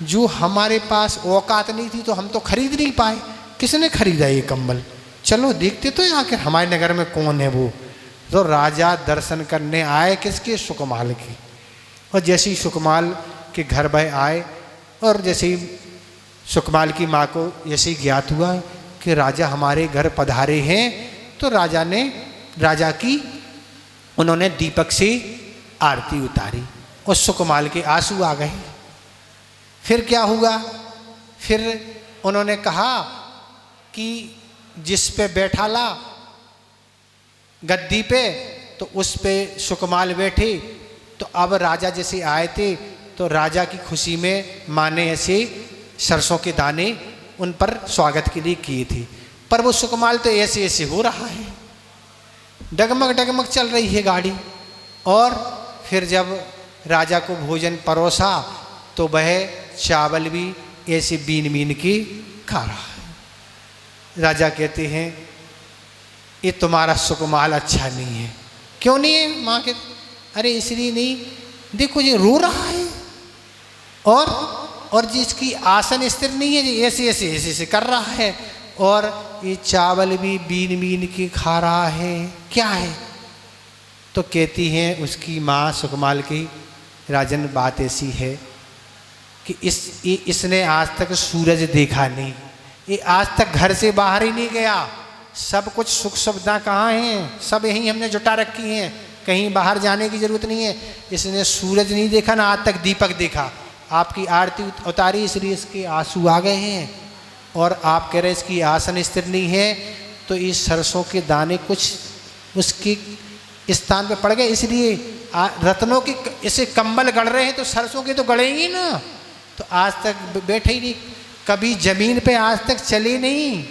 जो हमारे पास औकात नहीं थी तो हम तो खरीद नहीं पाए, किसने खरीदा ये कंबल, चलो देखते तो आखिर हमारे नगर में कौन है वो। तो राजा दर्शन करने आए किसके, सुकमाल के। और जैसे ही सुकमाल के घर वह आए, और जैसे ही सुकमाल की माँ को जैसे ही ज्ञात हुआ कि राजा हमारे घर पधारे हैं, तो राजा की उन्होंने दीपक से आरती उतारी और सुकमाल के आंसू आ गए। फिर क्या हुआ, फिर उन्होंने कहा कि जिस पे बैठा ला गद्दी पे, तो उस पे सुकमाल बैठे। तो अब राजा जैसे आए थे तो राजा की खुशी में माँ ने ऐसे सरसों के दाने उन पर स्वागत के लिए किए थे। पर वो सुकमाल तो ऐसे ऐसे हो रहा है, डगमग डगमग चल रही है गाड़ी। और फिर जब राजा को भोजन परोसा तो वह चावल भी ऐसे बीन बीन के खा रहा है। राजा कहते हैं ये तुम्हारा सुकमाल अच्छा नहीं है। क्यों नहीं है, माँ के अरे इसलिए नहीं, देखो ये रो रहा है, और जिसकी आसन स्थिर नहीं है ये ऐसे ऐसे ऐसे ऐसे कर रहा है, और ये चावल भी बीन बीन के खा रहा है, क्या है। तो कहती हैं उसकी माँ सुकमाल की, राजन बात ऐसी है कि इसने आज तक सूरज देखा नहीं, ये आज तक घर से बाहर ही नहीं गया। सब कुछ सुख सुविधा कहाँ हैं, सब यहीं हमने जुटा रखी हैं, कहीं बाहर जाने की जरूरत नहीं है। इसने सूरज नहीं देखा ना आज तक दीपक देखा। आपकी आरती उतारी इसलिए इसके आंसू आ गए हैं, और आप कह रहे इसकी आसन स्थिर नहीं है, तो इस सरसों के दाने कुछ उसके स्थान पे पड़ गए, इसलिए रत्नों के इसे कंबल गढ़ रहे हैं तो सरसों के तो गड़ेंगे ना। तो आज तक बैठे ही नहीं, कभी जमीन पे आज तक चले नहीं,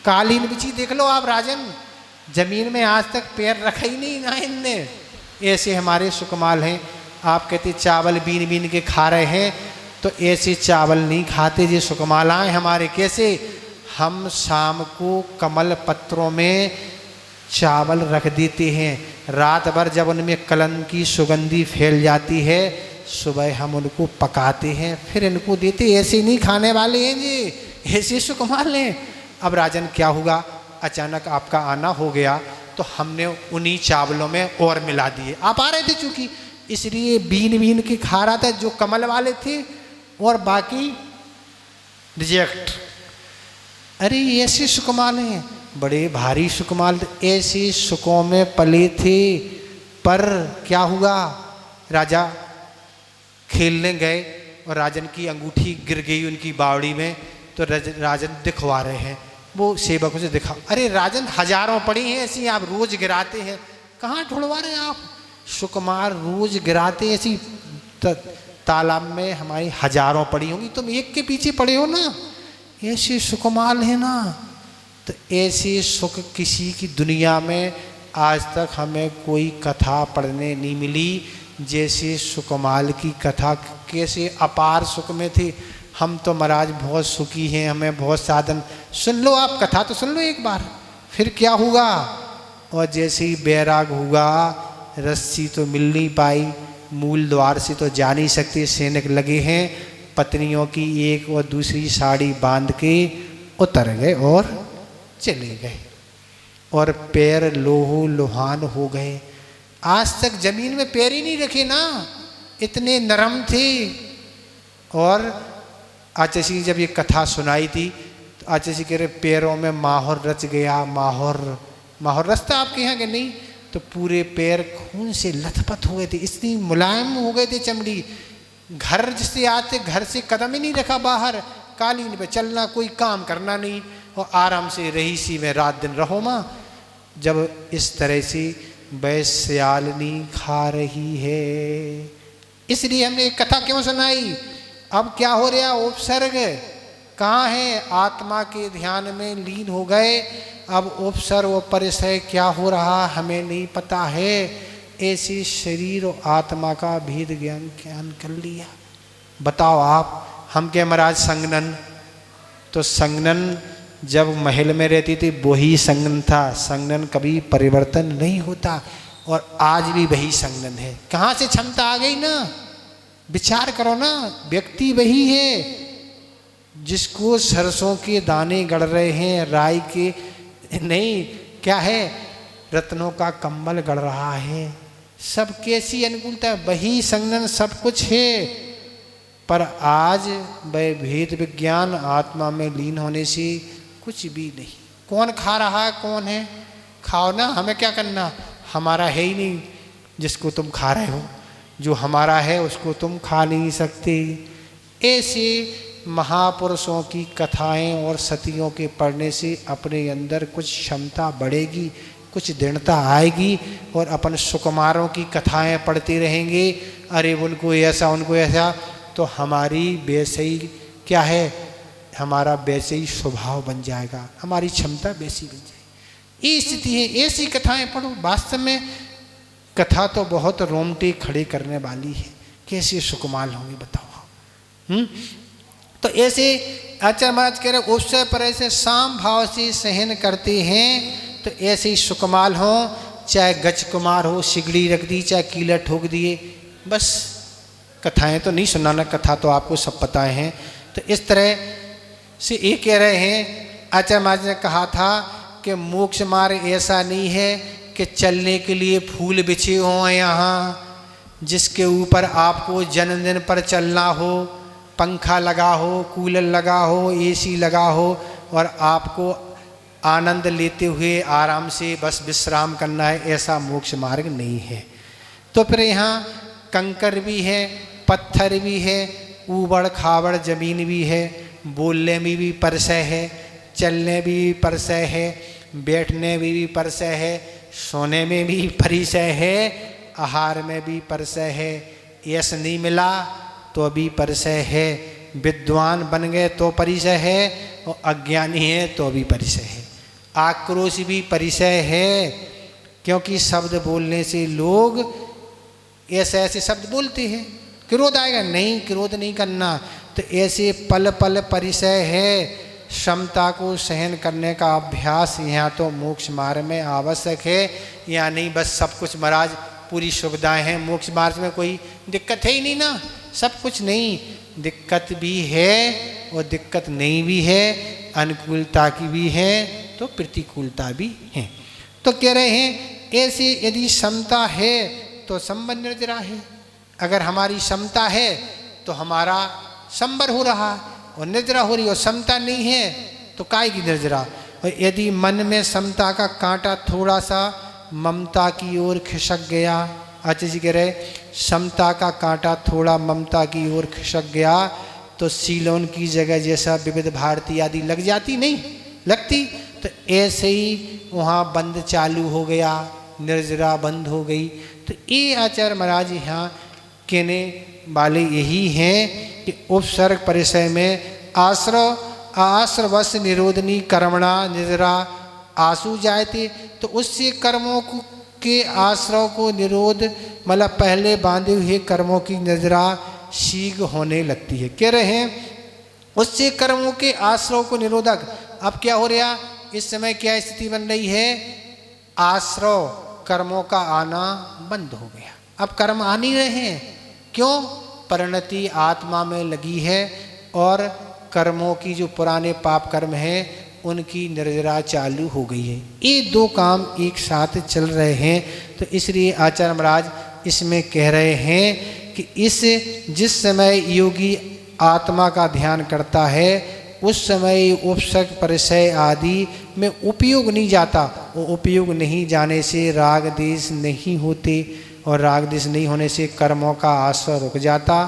कालीन बिछी देख लो आप राजन, जमीन में आज तक पैर रखा ही नहीं ना इनने। ऐसे हमारे सुकमाल हैं। आप कहते चावल बीन बीन के खा रहे हैं, तो ऐसे चावल नहीं खाते जी सुकमालाएँ हमारे। कैसे? हम शाम को कमल पत्रों में चावल रख देते हैं, रात भर जब उनमें कलन की सुगंधी फैल जाती है, सुबह हम उनको पकाते हैं, फिर इनको देते। ऐसे नहीं खाने वाले हैं जी, ऐसे सुकमाल हैं। अब राजन क्या हुआ, अचानक आपका आना हो गया, तो हमने उन्हीं चावलों में और मिला दिए। आप आ रहे थे चूँकि, इसलिए बीन बीन के खा रहा था जो कमल वाले थे, और बाकी रिजेक्ट। अरे ऐसे सुकमाल हैं, बड़े भारी सुकमाल, ऐसे सुकों में पले थे। पर क्या हुआ, राजा खेलने गए और राजन की अंगूठी गिर गई उनकी बावड़ी में, तो राजन दिखवा रहे हैं। वो सेवकों से दिखा, अरे राजन हजारों पड़ी हैं ऐसी, आप रोज गिराते हैं। कहाँ ढूंढवा रहे हैं आप? सुकुमार रोज गिराते ऐसी तालाब में हमारी हजारों पड़ी होंगी, तुम एक के पीछे पड़े हो ना। ऐसे सुकुमार है ना, तो ऐसे सुख किसी की दुनिया में आज तक हमें कोई कथा पढ़ने नहीं मिली जैसे सुकुमार की कथा। कैसे अपार सुख में थे हम, तो महाराज बहुत सुखी हैं, हमें बहुत साधन। सुन लो आप कथा तो सुन लो एक बार, फिर क्या हुआ। और जैसे ही बैराग हुआ, रस्सी तो मिल नहीं पाई, मूल द्वार से तो जा नहीं सकते, सैनिक लगे हैं, पत्नियों की एक और दूसरी साड़ी बांध के उतर गए और चले गए, और पैर लोहो लुहान हो गए। आज तक जमीन में पैर ही नहीं रखे ना, इतने नरम थे। और आचार्य जी जब ये कथा सुनाई थी, तो आचार्य जी कह रहे पैरों में माहौर रच गया। माहौर रचता आपके यहाँ के नहीं, तो पूरे पैर खून से लथपथ हो गए थे, इतनी मुलायम हो गए थे चमड़ी। घर जिससे आते, घर से कदम ही नहीं रखा बाहर, कालीन पे चलना, कोई काम करना नहीं, और आराम से रहीसी में रात दिन रहो माँ। जब इस तरह से वैश्यालिनी खा रही है, इसलिए हमने एक कथा क्यों सुनाई। अब क्या हो रहा, उपसर्ग कहाँ है, आत्मा के ध्यान में लीन हो गए। अब उपसर्ग और परिसय क्या हो रहा हमें नहीं पता है। ऐसे शरीर और आत्मा का भेद ज्ञान कर लिया। बताओ आप, हम के महाराज संगनन, तो संगनन जब महल में रहती थी वही संगनन था, संगनन कभी परिवर्तन नहीं होता, और आज भी वही संगनन है। कहाँ से क्षमता आ गई ना, विचार करो ना, व्यक्ति वही है। जिसको सरसों के दाने गड़ रहे हैं, राई के नहीं, क्या है, रत्नों का कंबल गड़ रहा है, सब कैसी अनुकूलता, वही संगनन सब कुछ है। पर आज वह भेद विज्ञान आत्मा में लीन होने से कुछ भी नहीं। कौन खा रहा है, कौन है, खाओ ना, हमें क्या करना, हमारा है ही नहीं जिसको तुम खा रहे हो, जो हमारा है उसको तुम खा नहीं सकते। ऐसे महापुरुषों की कथाएं और सतियों के पढ़ने से अपने अंदर कुछ क्षमता बढ़ेगी, कुछ दृढ़ता आएगी, और अपन सुकुमारों की कथाएं पढ़ते रहेंगे, अरे उनको ऐसा उनको ऐसा, तो हमारी वैसे ही क्या है, हमारा वैसे ही स्वभाव बन जाएगा, हमारी क्षमता वैसी बन जाएगी। ये स्थिति है। ऐसी कथाएं पढ़ो, वास्तव में कथा तो बहुत रोमटे खड़े करने वाली है। कैसे सुकुमार होंगे बताओ। तो ऐसे आचार्य महाराज कह रहे उससे पर ऐसे साम भाव से सहन करते हैं, तो ऐसे ही सुकुमार हो, चाहे गज कुमार हो, सिगड़ी रख दी, चाहे कीला ठोक दिए, बस कथाएं तो नहीं सुनाना, कथा तो आपको सब पता है। तो इस तरह से ये कह रहे हैं, आचार्य महाराज ने कहा था कि मोक्ष मार्ग ऐसा नहीं है कि चलने के लिए फूल बिछे हों यहाँ, जिसके ऊपर आपको जन्मदिन पर चलना हो, पंखा लगा हो, कूलर लगा हो, एसी लगा हो, और आपको आनंद लेते हुए आराम से बस विश्राम करना है, ऐसा मोक्ष मार्ग नहीं है। तो फिर यहाँ कंकर भी है, पत्थर भी है, ऊबड़ खाबड़ जमीन भी है, बोलने में भी परसय है, चलने में भी परसय है, बैठने में भी परसय है, सोने में भी परिसय है, आहार में भी परसय है, यश नहीं मिला तो अभी परिसय है, विद्वान बन गए तो परिसय है, और अज्ञानी है तो अभी परिसय है। आक्रोश भी परिचय है, क्योंकि शब्द बोलने से लोग ऐसे ऐसे शब्द बोलते हैं। क्रोध आएगा, नहीं क्रोध नहीं करना। तो ऐसे पल पल परिचय है, क्षमता को सहन करने का अभ्यास यहाँ तो मोक्ष मार्ग में आवश्यक है। या नहीं बस सब कुछ महाराज पूरी सुविधाएं हैं, मोक्ष मार्ग में कोई दिक्कत है ही नहीं ना, सब कुछ नहीं, दिक्कत भी है और दिक्कत नहीं भी है, अनुकूलता की भी है तो प्रतिकूलता भी है। तो कह रहे हैं ऐसे यदि क्षमता है तो संबंध निर्जरा है। अगर हमारी क्षमता है तो हमारा संबर हो रहा और निर्जरा हो रही, और क्षमता नहीं है तो काय की निर्जरा। और यदि मन में समता का कांटा थोड़ा सा ममता की ओर खिसक गया, आचार्य जी कह रहे समता का कांटा थोड़ा ममता की ओर खिसक गया तो सीलोन की जगह जैसा विविध भारती आदि लग जाती, नहीं लगती, तो ऐसे ही वहाँ बंद चालू हो गया, निर्जरा बंद हो गई। तो ये आचार्य महाराज यहाँ कहने वाले यही हैं कि उपसर्ग परिचय में आश्रव आश्रवश निरोधनी कर्मणा निर्जरा आसु जायते। तो उससे कर्मों के आश्रव को निरोध मतलब पहले बांधे हुए कर्मों की निर्जरा शीघ्र होने लगती है। कह रहे हैं उससे कर्मों के आश्रव को निरोधक। अब क्या हो रहा, इस समय क्या स्थिति बन रही है, आश्रव कर्मों का आना बंद हो गया। अब कर्म आ नहीं रहे हैं, क्यों, परिणति आत्मा में लगी है और कर्मों की जो पुराने पाप कर्म हैं उनकी निर्जरा चालू हो गई है। ये दो काम एक साथ चल रहे हैं। तो इसलिए आचार्य महाराज इसमें कह रहे हैं कि इस जिस समय योगी आत्मा का ध्यान करता है उस समय उपसर्ग परिचय आदि में उपयोग नहीं जाता। वो उपयोग नहीं जाने से राग देश नहीं होते और राग देश नहीं होने से कर्मों का आश्रय रुक जाता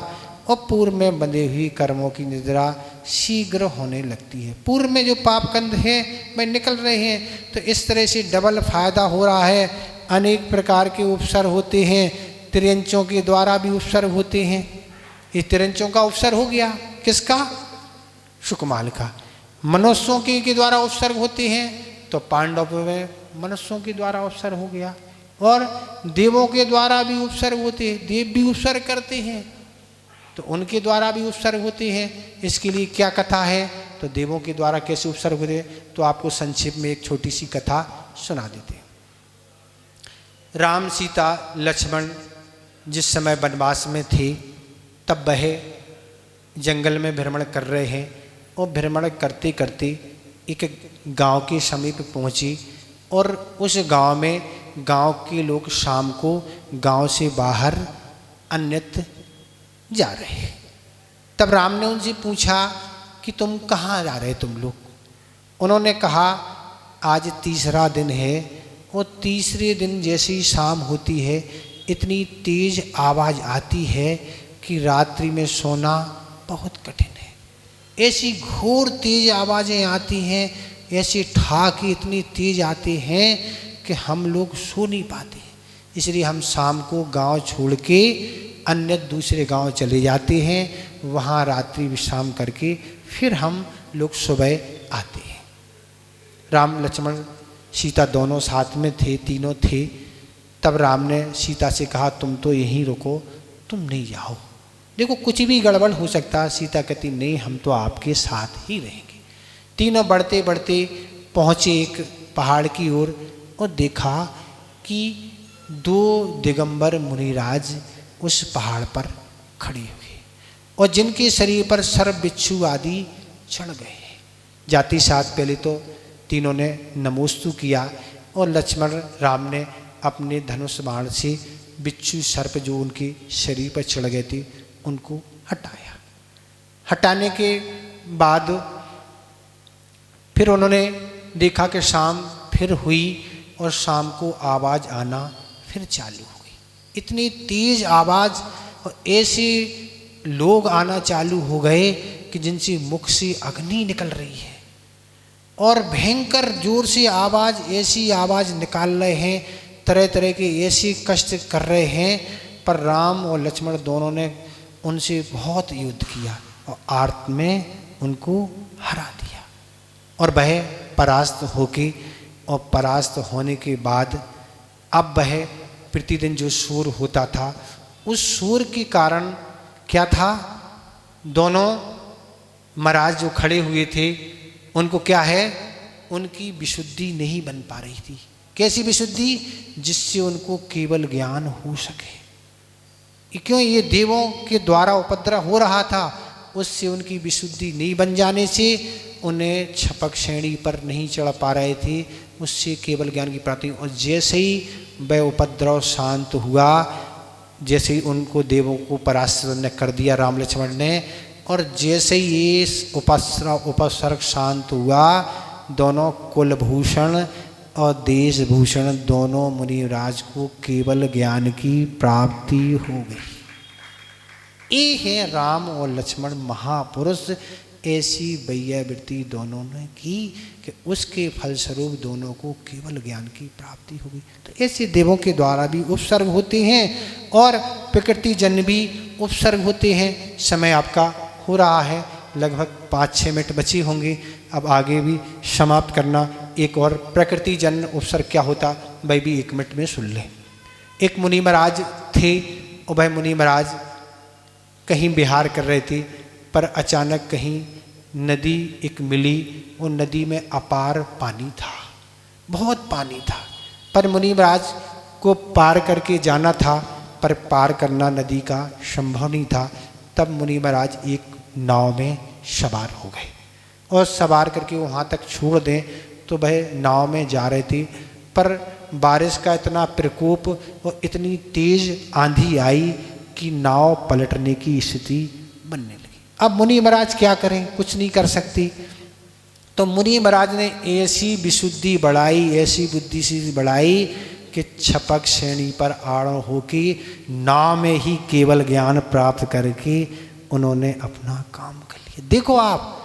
और पूर्व में बंधे हुई कर्मों की निद्रा शीघ्र होने लगती है। पूर्व में जो पाप कंध है वह निकल रहे हैं। तो इस तरह से डबल फायदा हो रहा है। अनेक प्रकार के उपसर्ग होते हैं, तिरंचों के द्वारा भी उपसर्ग होते हैं। ये तिरंचों का उपसर्ग हो गया, किसका, सुकुमाल का। मनुष्यों के द्वारा उपसर्ग होते हैं तो पांडव में मनुष्यों के द्वारा उपसर्ग हो गया। और देवों के द्वारा भी उपसर्ग होते हैं, देव भी उपसर्ग करते हैं तो उनके द्वारा भी उपसर्ग होते हैं। इसके लिए क्या कथा है, तो देवों के द्वारा कैसे उपसर्ग होते हैं तो आपको संक्षेप में एक छोटी सी कथा सुना देते हैं। राम सीता लक्ष्मण जिस समय वनवास में थे तब वह जंगल में भ्रमण कर रहे हैं और भ्रमण करते करते एक गांव के समीप पहुंची और उस गांव में गांव के लोग शाम को गांव से बाहर अन्यत्र जा रहे हैं। तब राम ने उनसे पूछा कि तुम कहाँ जा रहे तुम लोग। उन्होंने कहा आज तीसरा दिन है और तीसरे दिन जैसे ही शाम होती है इतनी तेज आवाज़ आती है कि रात्रि में सोना बहुत कठिन है। ऐसी घोर तेज आवाज़ें आती हैं, ऐसी ठाके इतनी तेज आते हैं कि हम लोग सो नहीं पाते। इसलिए हम शाम को गांव छोड़ के अन्य दूसरे गांव चले जाते हैं, वहाँ रात्रि विश्राम करके फिर हम लोग सुबह आते हैं। राम लक्ष्मण सीता दोनों साथ में थे, तीनों थे। तब राम ने सीता से कहा तुम तो यहीं रुको, तुम नहीं जाओ, देखो कुछ भी गड़बड़ हो सकता है। सीता कहती नहीं, हम तो आपके साथ ही रहेंगे। तीनों बढ़ते बढ़ते पहुँचे एक पहाड़ की ओर और देखा कि दो दिगंबर मुनिराज उस पहाड़ पर खड़े हुए और जिनके शरीर पर सर्प बिच्छू आदि चढ़ गए। जाते साथ पहले तो तीनों ने नमोस्तु किया और लक्ष्मण राम ने अपने धनुष बाण से बिच्छू सर्प जो उनके शरीर पर चढ़ गए थे उनको हटाया। हटाने के बाद फिर उन्होंने देखा कि शाम फिर हुई और शाम को आवाज़ आना फिर चालू हो गई। इतनी तेज आवाज़ और ऐसे लोग आना चालू हो गए कि जिनसे मुख से अग्नि निकल रही है और भयंकर जोर से आवाज़, ऐसी आवाज़ निकाल रहे हैं, तरह तरह के ऐसे कष्ट कर रहे हैं। पर राम और लक्ष्मण दोनों ने उनसे बहुत युद्ध किया और आर्त में उनको हरा दिया और वह परास्त होके और परास्त होने के बाद अब वह प्रतिदिन जो शोर होता था, उस शोर के कारण क्या था, दोनों महाराज जो खड़े हुए थे उनको क्या है, उनकी विशुद्धि नहीं बन पा रही थी। कैसी विशुद्धि? जिससे उनको केवल ज्ञान हो सके। क्यों? ये देवों के द्वारा उपद्रव हो रहा था, उससे उनकी विशुद्धि नहीं बन जाने से उन्हें छपक श्रेणी पर नहीं चढ़ पा रहे थे, उससे केवल ज्ञान की प्राप्ति। और जैसे ही वह उपद्रव शांत हुआ, जैसे ही उनको देवों को परास्त ने कर दिया राम लक्ष्मण ने, और जैसे ही ये उपसर्ग शांत हुआ, दोनों कुलभूषण और देशभूषण दोनों मुनिराज को केवल ज्ञान की प्राप्ति हो गई। ये है राम और लक्ष्मण महापुरुष। ऐसी वैयावृत्ति दोनों ने की कि उसके फलस्वरूप दोनों को केवल ज्ञान की प्राप्ति हो गई। तो ऐसे देवों के द्वारा भी उपसर्ग होते हैं और प्रकृति जन्य भी उपसर्ग होते हैं। समय आपका हो रहा है, लगभग 5-6 मिनट बचे होंगे, अब आगे भी समाप्त करना। एक और प्रकृति जन्य उपसर्ग क्या होता, वह भी 1 मिनट में सुन लें। एक मुनि महाराज थे और वह मुनि महाराज कहीं विहार कर रहे थे, पर अचानक कहीं नदी एक मिली। वो नदी में अपार पानी था, बहुत पानी था, पर मुनि महाराज को पार करके जाना था, पर पार करना नदी का संभव नहीं था। तब मुनि महाराज एक नाव में सवार हो गए और सवार करके वहाँ तक छोड़ दें तो वह नाव में जा रहे थे, पर बारिश का इतना प्रकोप और इतनी तेज आंधी आई कि नाव पलटने की स्थिति बनने लगी। अब मुनि महाराज क्या करें, कुछ नहीं कर सकती। तो मुनि महाराज ने ऐसी विशुद्धि बढ़ाई, ऐसी बुद्धि से बढ़ाई कि छपक श्रेणी पर आड़ होके नाव में ही केवल ज्ञान प्राप्त करके उन्होंने अपना काम कर लिया। देखो आप,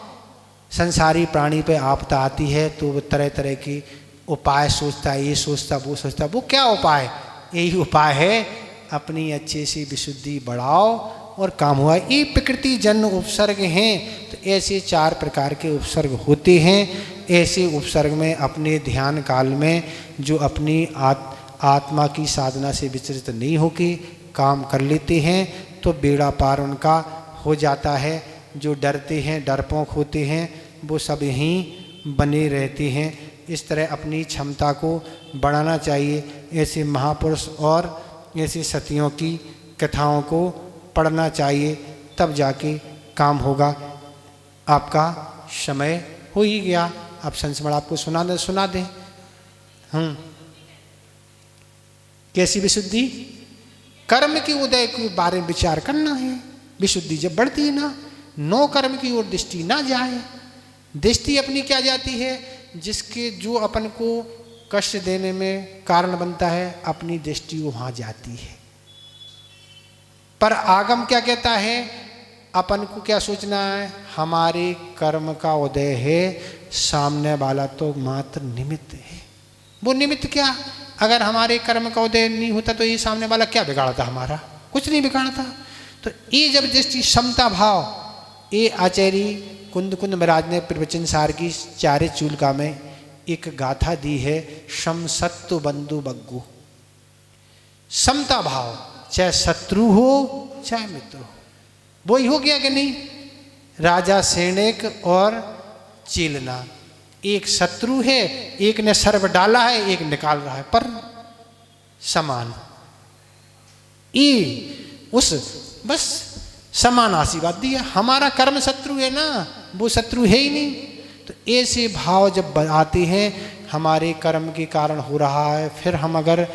संसारी प्राणी पे आपदा आती है तो वो तरह तरह के उपाय सोचता है, ये सोचता वो सोचता। वो क्या उपाय? यही उपाय है, अपनी अच्छे से विशुद्धि बढ़ाओ और काम हुआ। ये प्रकृति जन्य उपसर्ग हैं। तो ऐसे 4 प्रकार के उपसर्ग होते हैं। ऐसे उपसर्ग में अपने ध्यान काल में जो अपनी आत्मा की साधना से विचलित नहीं होके काम कर लेते हैं तो बेड़ा पार उनका हो जाता है। जो डरते हैं, डरपोक होते हैं, वो सब यहीं बने रहते हैं। इस तरह अपनी क्षमता को बढ़ाना चाहिए। ऐसे महापुरुष और ऐसे सतियों की कथाओं को पढ़ना चाहिए, तब जाके काम होगा। आपका समय हो ही गया, अब संस्मरण आपको सुना दें। कैसी विशुद्धि? कर्म के उदय के बारे में विचार करना है। विशुद्धि जब बढ़ती है ना, 9 कर्म की ओर दृष्टि ना जाए। दृष्टि अपनी क्या जाती है? जिसके जो अपन को कष्ट देने में कारण बनता है, अपनी दृष्टि वहां जाती है। पर आगम क्या कहता है? अपन को क्या सोचना है? हमारे कर्म का उदय है, सामने वाला तो मात्र निमित्त है। वो निमित्त क्या? अगर हमारे कर्म का उदय नहीं होता तो ये सामने वाला क्या बिगाड़ता? हमारा कुछ नहीं बिगाड़ता। तो ये जब दृष्टि समता भाव, ये आचार्य कुंद महाराज ने प्रवचन सार की 4 चूलिका में एक गाथा दी है, सम सत्व बंधु बग्गु। समता भाव, चाहे शत्रु हो चाहे मित्र हो, वो ही हो गया कि नहीं? राजा सैनिक और चेलना, एक शत्रु है, एक ने सर्व डाला है, एक निकाल रहा है, पर समान। ये उस बस समान आशीर्वाद दिया। हमारा कर्म शत्रु है ना, वो शत्रु है ही नहीं। तो ऐसे भाव जब आते हैं, हमारे कर्म के कारण हो रहा है, फिर हम अगर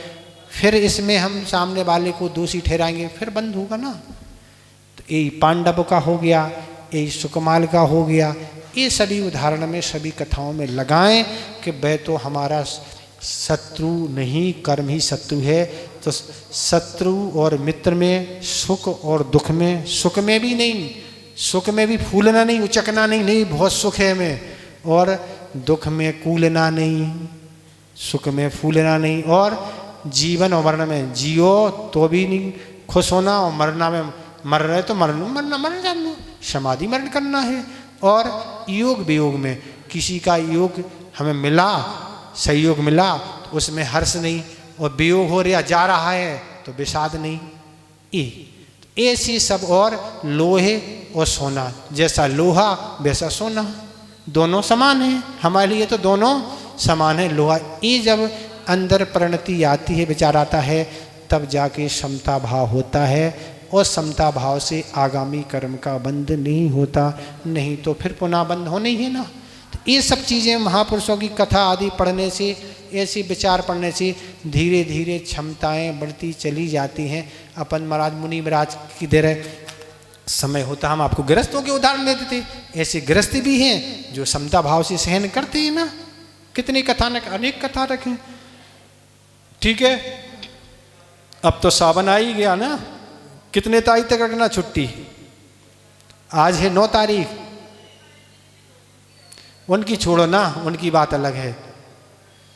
फिर इसमें हम सामने वाले को दोषी ठहराएंगे, फिर बंद होगा ना। तो यही पांडव का हो गया, यही सुकमाल का हो गया। ये सभी उदाहरण में, सभी कथाओं में लगाएं कि वह तो हमारा शत्रु नहीं, कर्म ही शत्रु है। तो शत्रु और मित्र में, सुख और दुख में, सुख में भी नहीं, सुख में भी फूलना नहीं, उचकना नहीं, नहीं बहुत सुख है में, और दुख में कूलना नहीं, सुख में फूलना नहीं, और जीवन और मरण में जियो तो भी नहीं खुश होना, और मरना में मर रहे तो मर जाना, समाधि मरण करना है। और योग वियोग में किसी का योग हमें मिला सहयोग मिला तो उसमें हर्ष नहीं, और वियोग हो रहा जा रहा है तो विषाद नहीं। ऐसी सब। और लोहे और सोना, जैसा लोहा वैसा सोना, दोनों समान है हमारे लिए, तो दोनों समान है। लोहा, ये जब अंदर परिणति आती है, विचार आता है, तब जाके समता भाव होता है, और समता भाव से आगामी कर्म का बंध नहीं होता, नहीं तो फिर पुनः बंध होना ही है ना। तो ये सब चीज़ें महापुरुषों की कथा आदि पढ़ने से, ऐसी विचार पढ़ने से धीरे धीरे क्षमताएं बढ़ती चली जाती हैं। अपन महाराज मुनि महाराज की देर समय होता, हम आपको गृहस्थों के उदाहरण देते थे, ऐसे गृहस्थ भी हैं जो समता भाव से सहन करते हैं ना। कितनी कथानक, अनेक कथा रखें। ठीक है, अब तो सावन आ ही गया ना, कितने तारीख तक रखना छुट्टी? आज है 9 तारीख। उनकी छोड़ो ना, उनकी बात अलग है।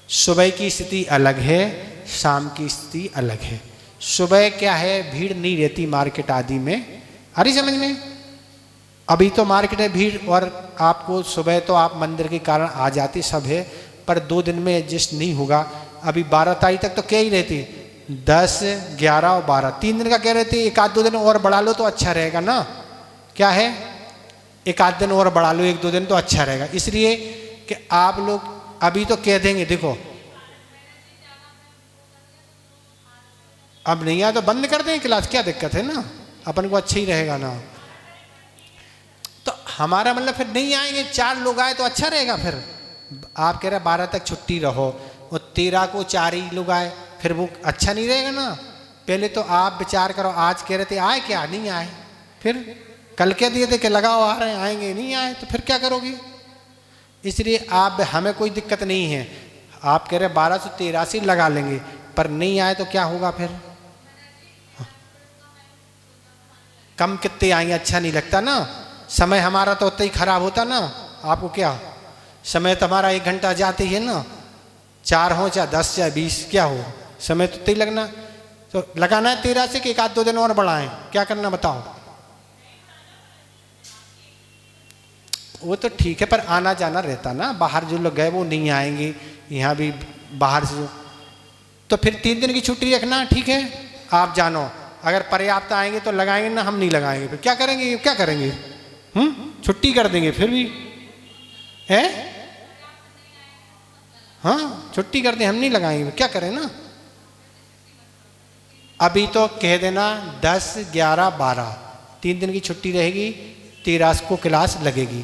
सुबह की स्थिति अलग है, शाम की स्थिति अलग है। सुबह क्या है, भीड़ नहीं रहती मार्केट आदि में, अरे समझ में। अभी तो मार्केट में भीड़, और आपको सुबह तो आप मंदिर के कारण आ जाते सब है, पर 2 दिन में एडजस्ट नहीं होगा। अभी 12 तारीख तक तो क्या ही रहती, 10, 11 और 12, 3 दिन का कह रहे थे। 1-2 दिन और बढ़ा लो तो अच्छा रहेगा ना। क्या है, 1-2 दिन और बढ़ा लो, 1-2 दिन तो अच्छा रहेगा। इसलिए कि आप लोग अभी तो कह देंगे, देखो अब नहीं आया तो बंद कर दें क्लास, क्या दिक्कत है ना, अपन को अच्छा ही रहेगा ना। तो हमारा मतलब फिर नहीं आएंगे, 4 लोग आए तो अच्छा रहेगा। फिर आप कह रहे 12 तक छुट्टी रहो, और 13 को 4 ही लोग आए, फिर वो अच्छा नहीं रहेगा ना। पहले तो आप विचार करो, आज कह रहे थे आए, क्या नहीं आए, फिर कल कह दिए थे कि लगाओ आ रहे हैं, आएंगे नहीं आए, तो फिर क्या करोगे। इसलिए आप, हमें कोई दिक्कत नहीं है, आप कह रहे 12 से 13 से लगा लेंगे, पर नहीं आए तो क्या होगा फिर। कम कितने आएंगे, अच्छा नहीं लगता ना। समय हमारा तो उतना ही खराब होता ना। आपको क्या, समय तो हमारा 1 घंटा जाते ही है ना, 4 हो चाहे 10 चाहे 20, क्या हो, समय तो ही लगना। तो लगाना है 13 से कि 1-2 दिन और बढ़ाएं, क्या करना बताओ। वो तो ठीक है, पर आना जाना रहता ना, बाहर जो लोग गए वो नहीं आएंगे, यहाँ भी बाहर से, तो फिर 3 दिन की छुट्टी रखना, ठीक है। आप जानो, अगर पर्याप्त आएंगे तो लगाएंगे ना, हम नहीं लगाएंगे, फिर क्या करेंगे, क्या करेंगे, छुट्टी कर देंगे फिर भी है। हाँ, छुट्टी कर दें, हम नहीं लगाएंगे, क्या करें ना। अभी तो कह देना 10, 11, 12 3 दिन की छुट्टी रहेगी, 13 को क्लास लगेगी।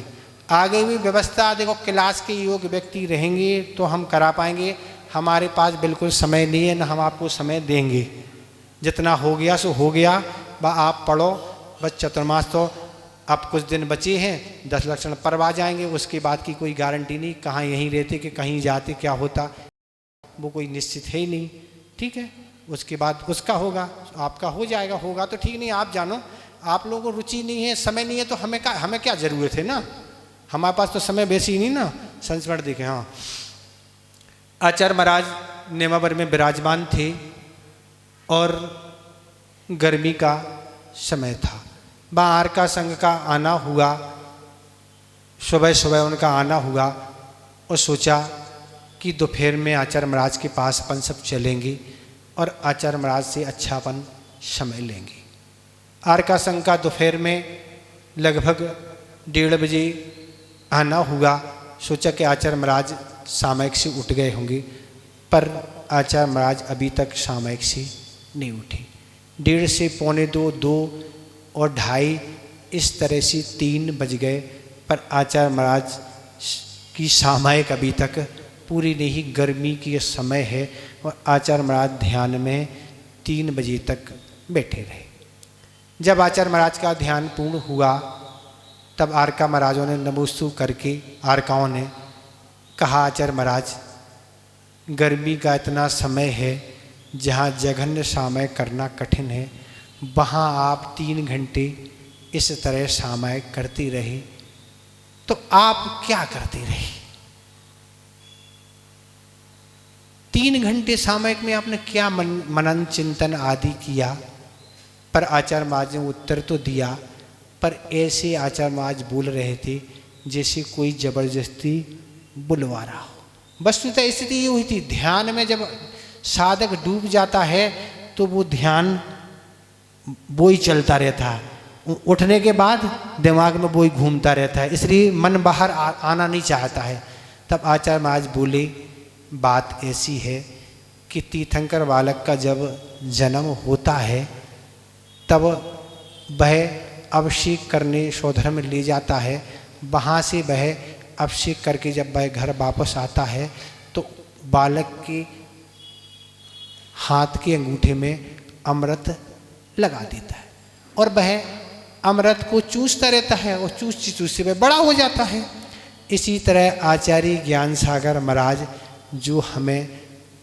आगे भी व्यवस्था देखो, क्लास के योग्य व्यक्ति रहेंगे तो हम करा पाएंगे। हमारे पास बिल्कुल समय नहीं है, ना हम आपको समय देंगे। जितना हो गया सो हो गया, आप पढ़ो बस। चतुर्मास तो अब कुछ दिन बचे हैं, 10 लक्षण पर्व आ जाएंगे, उसके बाद की कोई गारंटी नहीं, कहाँ यहीं रहते कि कहीं जाते, क्या होता वो कोई निश्चित है ही नहीं। ठीक है, उसके बाद उसका होगा, आपका हो जाएगा, होगा तो ठीक, नहीं आप जानो। आप लोगों को रुचि नहीं है, समय नहीं है, तो हमें क्या जरूरत है ना, हमारे पास तो समय वैसे ही नहीं ना। संस्मरण देखें, हाँ, आचार्य महाराज नेमावर में विराजमान थे और गर्मी का समय था। बाहर का संघ का आना हुआ, सुबह सुबह उनका आना हुआ, और सोचा कि दोपहर में आचार्य महाराज के पास अपन सब चलेंगे और आचार्य महाराज से अच्छा अपन समय लेंगे। आर का संघ का दोपहर में लगभग 1:30 बजे आना हुआ। सोचा कि आचार्य महाराज सामयिक से उठ गए होंगे, पर आचार्य महाराज अभी तक सामयिक से नहीं उठे। 1:30 से 1:45, 2 और 2:30 इस तरह से 3 बज गए, पर आचार्य महाराज की सामयिक अभी तक पूरी नहीं। गर्मी की समय है और आचार्य महाराज ध्यान में 3 बजे तक बैठे रहे। जब आचार्य महाराज का ध्यान पूर्ण हुआ, तब आरका महाराजों ने नमोस्तु करके, आरकाओं ने कहा, आचार्य महाराज गर्मी का इतना समय है जहाँ जघन्य सामयिक करना कठिन है, वहाँ आप 3 घंटे इस तरह सामयिक करती रही, तो आप क्या करती रही। 3 घंटे सामयिक में आपने क्या मनन चिंतन आदि किया। पर आचार्य महाराज ने उत्तर तो दिया, पर ऐसे आचार्य महाराज बोल रहे थे जैसे कोई जबरदस्ती बुलवा रहा हो। वस्तुतः स्थिति ये हुई थी, ध्यान में जब साधक डूब जाता है तो वो ध्यान वो ही चलता रहता है, उठने के बाद दिमाग में वो ही घूमता रहता है, इसलिए मन बाहर आना नहीं चाहता है। तब आचार्य महाराज बोले बात ऐसी है कि तीर्थंकर बालक का जब जन्म होता है तब वह अभिषेक करने सौधर में ले जाता है, वहाँ से वह अभिषेक करके जब वह घर वापस आता है तो बालक के हाथ के अंगूठे में अमृत लगा देता है और वह अमृत को चूसता रहता है और चूसते वह बड़ा हो जाता है। इसी तरह आचार्य ज्ञान सागर महाराज जो हमें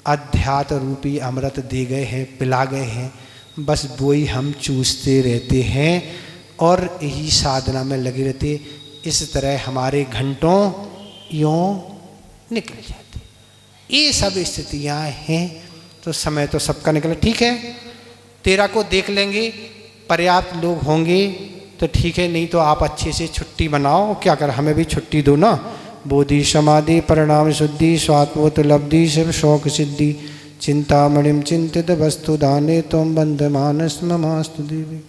अध्यात्म रूपी अमृत दे गए हैं, पिला गए हैं, बस वो ही हम चूसते रहते हैं और यही साधना में लगे रहते। इस तरह हमारे घंटों यूँ निकल जाते। ये सब स्थितियाँ हैं। तो समय तो सबका निकला, ठीक है 13 को देख लेंगे, पर्याप्त लोग होंगे तो ठीक है, नहीं तो आप अच्छे से छुट्टी बनाओ, क्या कर हमें भी छुट्टी दो ना। बोधि समाधि परिणाम शुद्धि स्वात्मोत लब्धि शिव शौक सिद्धि चिंतामणिम चिंतित वस्तु दाने तुम बंध मानस ममास्तु देवी।